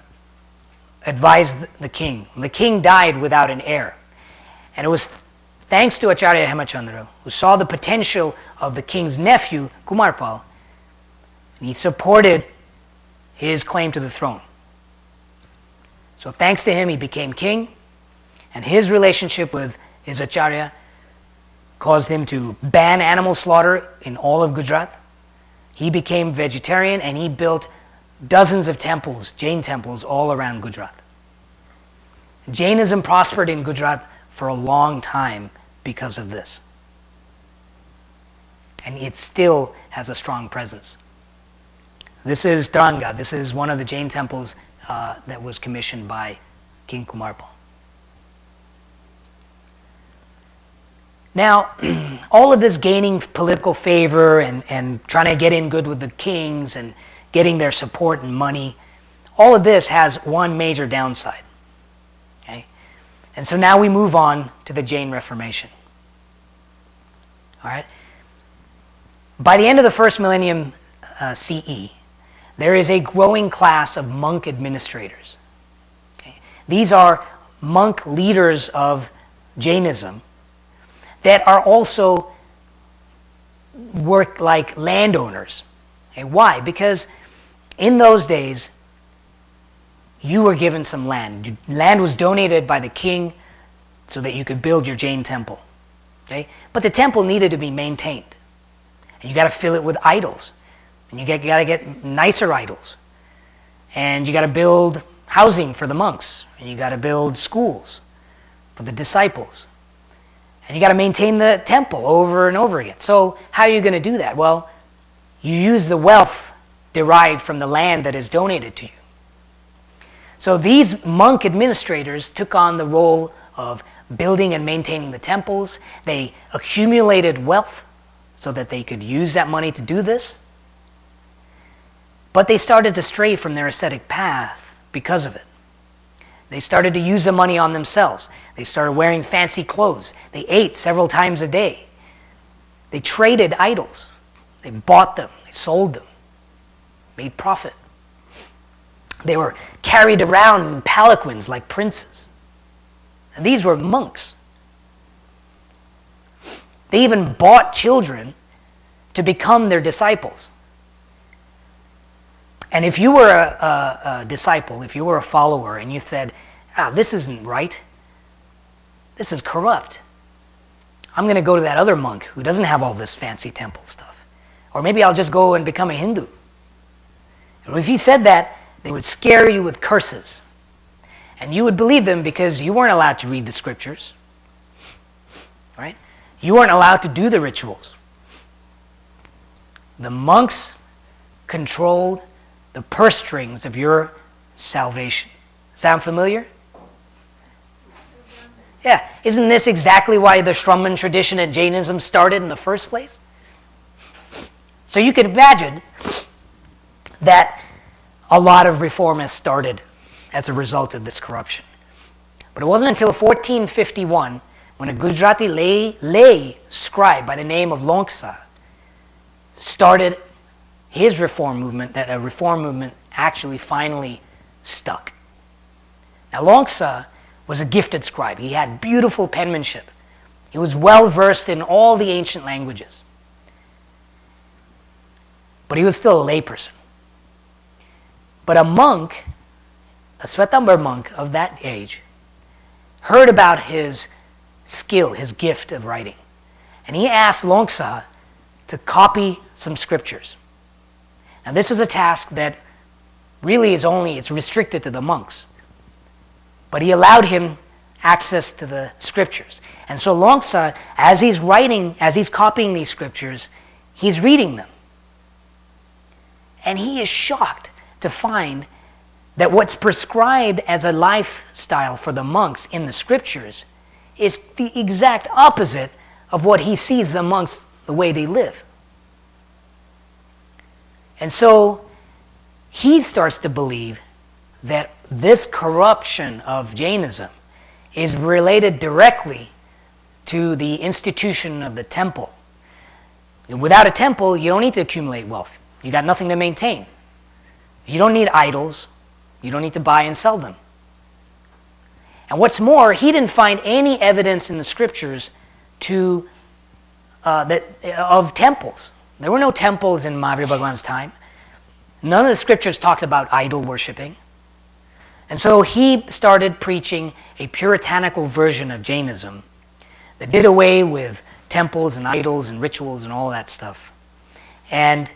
advised the king. The king died without an heir. And it was thanks to Acharya Hemachandra, who saw the potential of the king's nephew, Kumarpal, and he supported his claim to the throne. So thanks to him, he became king, and his relationship with his Acharya caused him to ban animal slaughter in all of Gujarat. He became vegetarian, and he built dozens of temples, Jain temples, all around Gujarat. Jainism prospered in Gujarat for a long time because of this. And it still has a strong presence. This is Taranga. This is one of the Jain temples that was commissioned by King Kumarpal. Now, all of this gaining political favor and trying to get in good with the kings and getting their support and money, all of this has one major downside. Okay? And so now we move on to the Jain Reformation. All right? By the end of the first millennium CE, there is a growing class of monk administrators. Okay? These are monk leaders of Jainism that are also work like landowners. Okay? Why? Because in those days, you were given some land. Land was donated by the king so that you could build your Jain temple. Okay? But the temple needed to be maintained. And you got to fill it with idols. And you got to get nicer idols. And you got to build housing for the monks. And you got to build schools for the disciples. And you got to maintain the temple over and over again. So how are you going to do that? Well, you use the wealth derived from the land that is donated to you. So these monk administrators took on the role of building and maintaining the temples. They accumulated wealth so that they could use that money to do this. But they started to stray from their ascetic path because of it. They started to use the money on themselves. They started wearing fancy clothes. They ate several times a day. They traded idols. They bought them. They sold them. Made profit. They were carried around in palanquins like princes. And these were monks. They even bought children to become their disciples. And if you were a disciple, if you were a follower, and you said, this isn't right, this is corrupt, I'm going to go to that other monk who doesn't have all this fancy temple stuff. Or maybe I'll just go and become a Hindu. And if you said that, they would scare you with curses. And you would believe them because you weren't allowed to read the scriptures. Right? You weren't allowed to do the rituals. The monks controlled the purse strings of your salvation. Sound familiar? Yeah, isn't this exactly why the Shramana tradition at Jainism started in the first place? So you can imagine that a lot of reformists started as a result of this corruption. But it wasn't until 1451 when a Gujarati lay scribe by the name of Longsa started his reform movement, that a reform movement actually finally stuck. Now Longsa was a gifted scribe. He had beautiful penmanship. He was well versed in all the ancient languages. But he was still a layperson. But a monk, a Svetambar monk of that age, heard about his skill, his gift of writing. And he asked Longsa to copy some scriptures. Now this is a task that really it's restricted to the monks. But he allowed him access to the scriptures. And so Longsa, as he's copying these scriptures, he's reading them. And he is shocked to find that what's prescribed as a lifestyle for the monks in the scriptures is the exact opposite of what he sees the monks, the way they live. And so he starts to believe that this corruption of Jainism is related directly to the institution of the temple. Without a temple, you don't need to accumulate wealth. You got nothing to maintain. You don't need idols. You don't need to buy and sell them. And what's more, he didn't find any evidence in the scriptures of temples. There were no temples in Mahavira Bhagwan's time. None of the scriptures talked about idol worshipping. And so he started preaching a puritanical version of Jainism that did away with temples and idols and rituals and all that stuff. And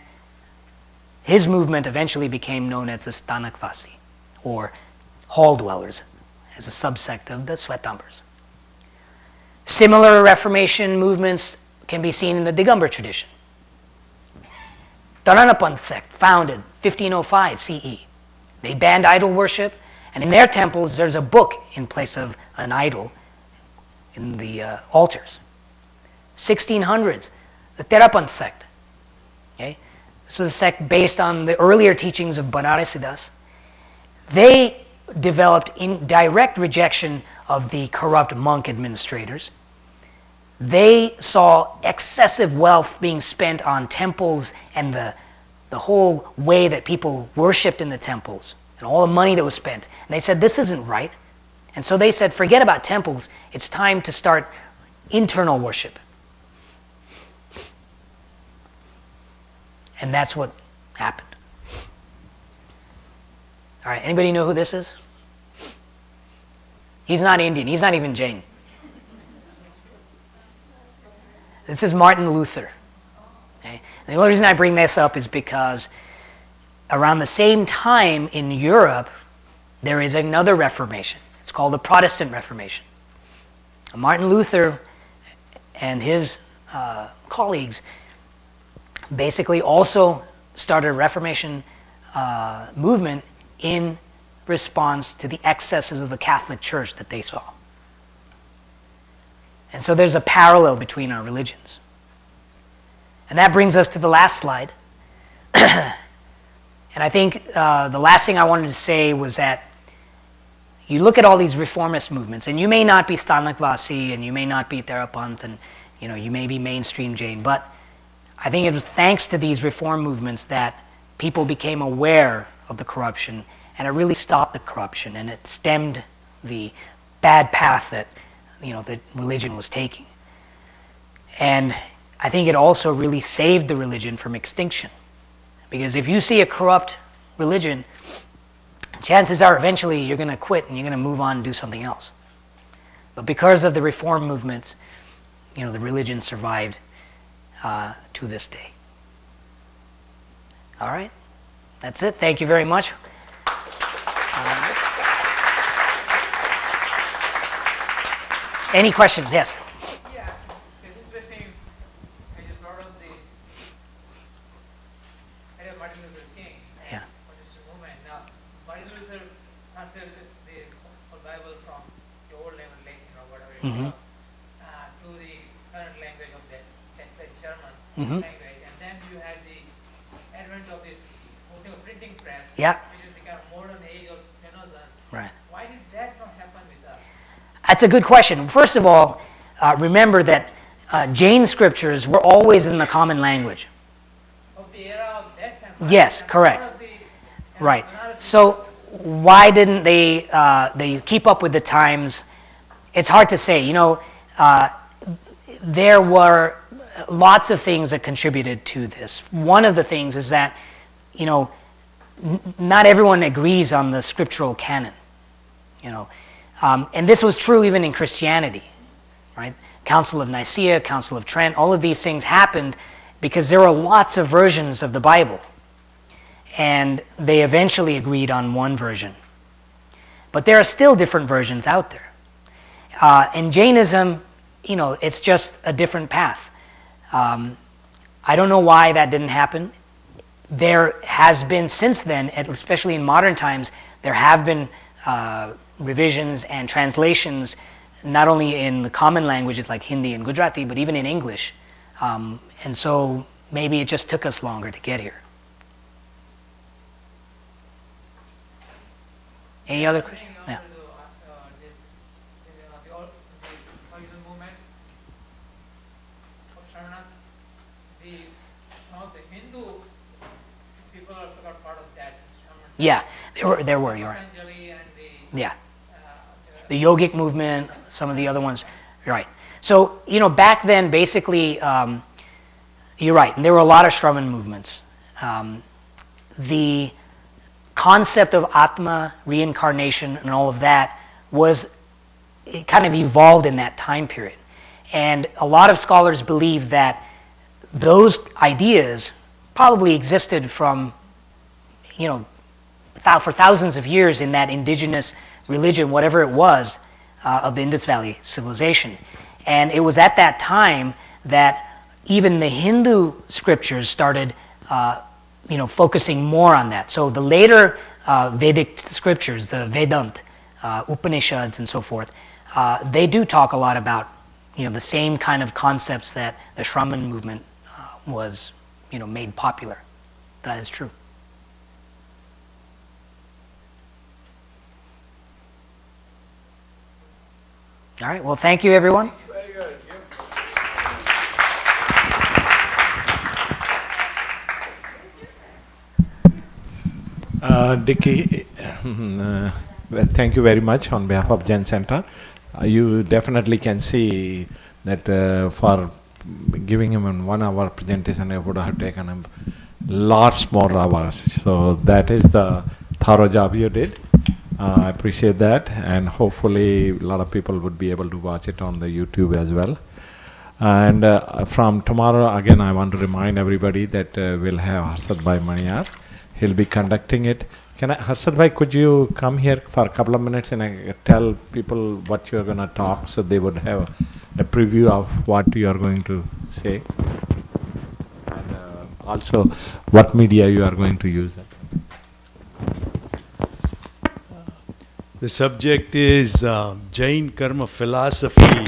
his movement eventually became known as the Stanakvasi, or hall dwellers, as a subsect of the Svetambars. Similar Reformation movements can be seen in the Digambar tradition. Taranapanth sect, founded 1505 CE. They banned idol worship, and in their temples there's a book in place of an idol in the altars. 1600s, the Therapanth sect. Okay? This was a sect based on the earlier teachings of Banarasidas. They developed in direct rejection of the corrupt monk administrators. They saw excessive wealth being spent on temples and the whole way that people worshipped in the temples and all the money that was spent. And they said, this isn't right. And so they said, forget about temples. It's time to start internal worship. And that's what happened. All right, anybody know who this is? He's not Indian. He's not even Jain. This is Martin Luther. Okay? And the only reason I bring this up is because around the same time in Europe, there is another Reformation. It's called the Protestant Reformation. Martin Luther and his colleagues basically also started a Reformation movement in response to the excesses of the Catholic Church that they saw. And so there's a parallel between our religions. And that brings us to the last slide. And I think the last thing I wanted to say was that you look at all these reformist movements, and you may not be Stanakvasi, and you may not be Therapanth, and you may be mainstream Jain, but I think it was thanks to these reform movements that people became aware of the corruption, and it really stopped the corruption, and it stemmed the bad path that that religion was taking. And I think it also really saved the religion from extinction. Because if you see a corrupt religion, chances are eventually you're going to quit and you're going to move on and do something else. But because of the reform movements, the religion survived to this day. All right, that's it. Thank you very much. Any questions? Yes. Yeah, it's interesting. I just brought up this. I have Martin Luther King. Yeah. For this movement. Now, Martin Luther translated the whole Bible from the old language, Latin or whatever it Mhm. was, to the current language of that German Mhm. language. And then you had the advent of this printing press, Yeah. which is the kind of modern age of Renaissance. Right. Why did that not happen with us? That's a good question. First of all, remember that Jain scriptures were always in the common language. Of the era of that time. Right? Yes, And correct. part of the, Right. Banaras- So why didn't they keep up with the times? It's hard to say. There were lots of things that contributed to this. One of the things is that, not everyone agrees on the scriptural canon. And this was true even in Christianity, right? Council of Nicaea, Council of Trent, all of these things happened because there were lots of versions of the Bible. And they eventually agreed on one version. But there are still different versions out there. And Jainism, it's just a different path. I don't know why that didn't happen. There has been since then, especially in modern times, there have been revisions and translations, not only in the common languages like Hindi and Gujarati, but even in English. And so maybe it just took us longer to get here. Any other questions? I Yeah. wanted to ask this, the original movement of Shramanas, some of the Hindu people also got part of that. Shramana. Yeah, there were, you're right. Patanjali and the, Yeah. The yogic movement, some of the other ones, you're right. So, back then, basically, you're right, and there were a lot of Shraman movements. The concept of Atma, reincarnation, and all of that it kind of evolved in that time period. And a lot of scholars believe that those ideas probably existed from, for thousands of years in that indigenous religion, whatever it was, of the Indus Valley civilization. And it was at that time that even the Hindu scriptures started focusing more on that. So the later Vedic scriptures, the Vedant, Upanishads and so forth, they do talk a lot about the same kind of concepts that the Shraman movement was made popular. That is true. All right, well, thank you, everyone. Very good. Dicky, well, thank you very much on behalf of Jain Center. You definitely can see that for giving him a 1 hour presentation, I would have taken him lots more hours. So that is the thorough job you did. I appreciate that, and hopefully a lot of people would be able to watch it on the YouTube as well. And from tomorrow, again, I want to remind everybody that we'll have Harsad Bhai Maniyar. He'll be conducting it. Harsad Bhai, could you come here for a couple of minutes and tell people what you're going to talk so they would have a preview of what you are going to say? And also what media you are going to use. The subject is Jain Karma philosophy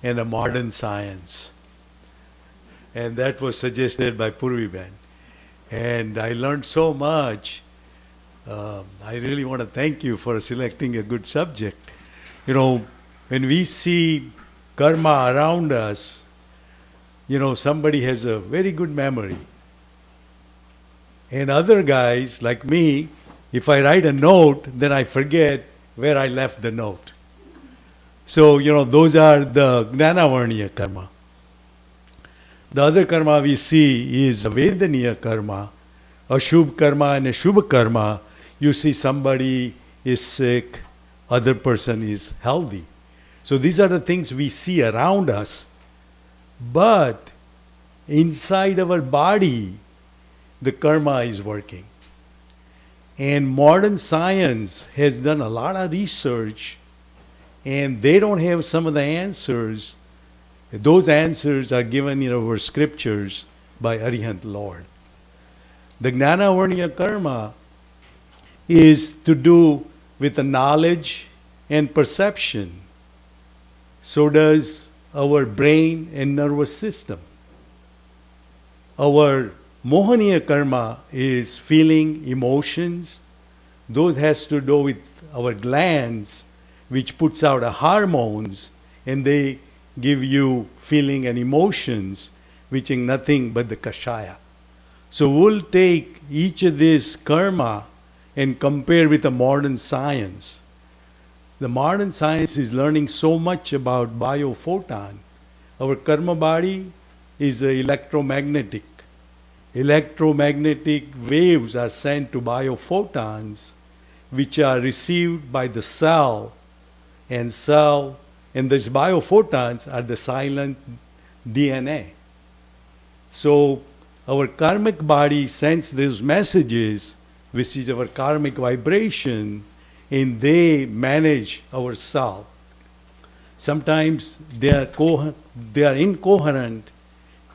and a modern science. And that was suggested by Purvi Ben. And I learned so much. I really want to thank you for selecting a good subject. When we see karma around us, somebody has a very good memory. And other guys like me, if I write a note, then I forget where I left the note. So, those are the Gnanavarniya karma. The other karma we see is Vedaniya karma, a Shubh karma and a Shubha karma. You see somebody is sick, other person is healthy. So these are the things we see around us. But inside our body, the karma is working. And modern science has done a lot of research, and they don't have some of the answers. Those answers are given in our scriptures by Arihant Lord. The Gnanavarniya karma is to do with the knowledge and perception. So does our brain and nervous system. Our Mohaniya karma is feeling, emotions. Those has to do with our glands, which puts out hormones, and they give you feeling and emotions, which is nothing but the kashaya. So we'll take each of these karma and compare with the modern science. The modern science is learning so much about biophoton. Our karma body is electromagnetic. Electromagnetic waves are sent to biophotons, which are received by the cell, and these biophotons are the silent DNA. So our karmic body sends those messages, which is our karmic vibration, and they manage our cell. Sometimes they are incoherent,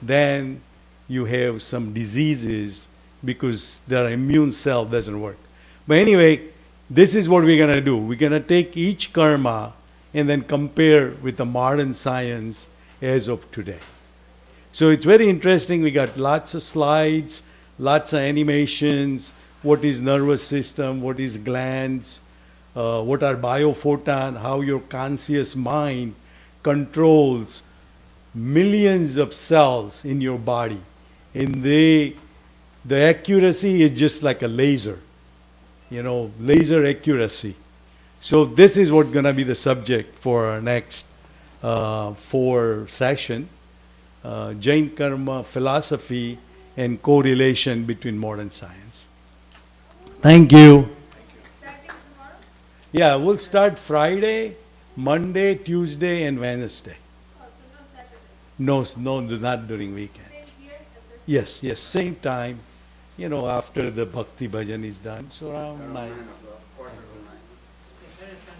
then you have some diseases because their immune cell doesn't work. But anyway, this is what we're going to do. We're going to take each karma and then compare with the modern science as of today. So it's very interesting. We got lots of slides, lots of animations, what is nervous system, what is glands, what are biophoton, how your conscious mind controls millions of cells in your body. And the accuracy is just like a laser, laser accuracy. So this is what's going to be the subject for our next 4 sessions. Jain karma, philosophy, and correlation between modern science. Thank you. Starting tomorrow? Yeah, we'll start Friday, Monday, Tuesday, and Wednesday. Oh, so no Saturday. No, not during weekends. Same here at this. Yes, same time. After the bhakti bhajan is done, so around 9.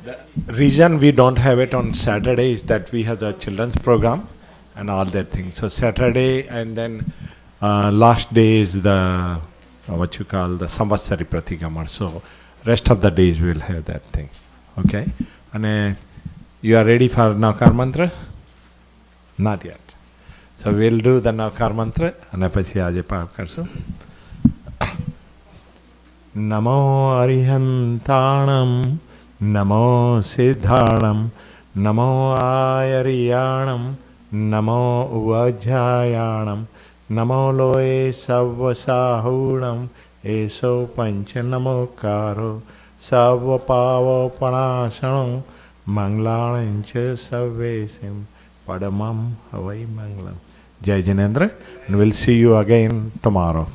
The reason we don't have it on Saturday is that we have the children's program and all that thing. So Saturday, and then last day is the what you call the Samvatsari Pratigama. So rest of the days we will have that thing. Okay? And you are ready for Navkar Mantra? Not yet. So we'll do the Navkar Mantra and પછી આજે પાઠ કરશું. નમો અરિહંતાણમ નમો સિદ્ધાણમ નમો આયરિયાણમ નમો ઉવાધ્યાયાણમ નમો લોએ સર્વસાહૂણમ એસો પંચ નમોકારો સર્વપાવપણાસણો મંગલાણંચ સર્વેસિમ પડમમ હવૈ Mangalam. Jai Jinendra, and we'll see you again tomorrow.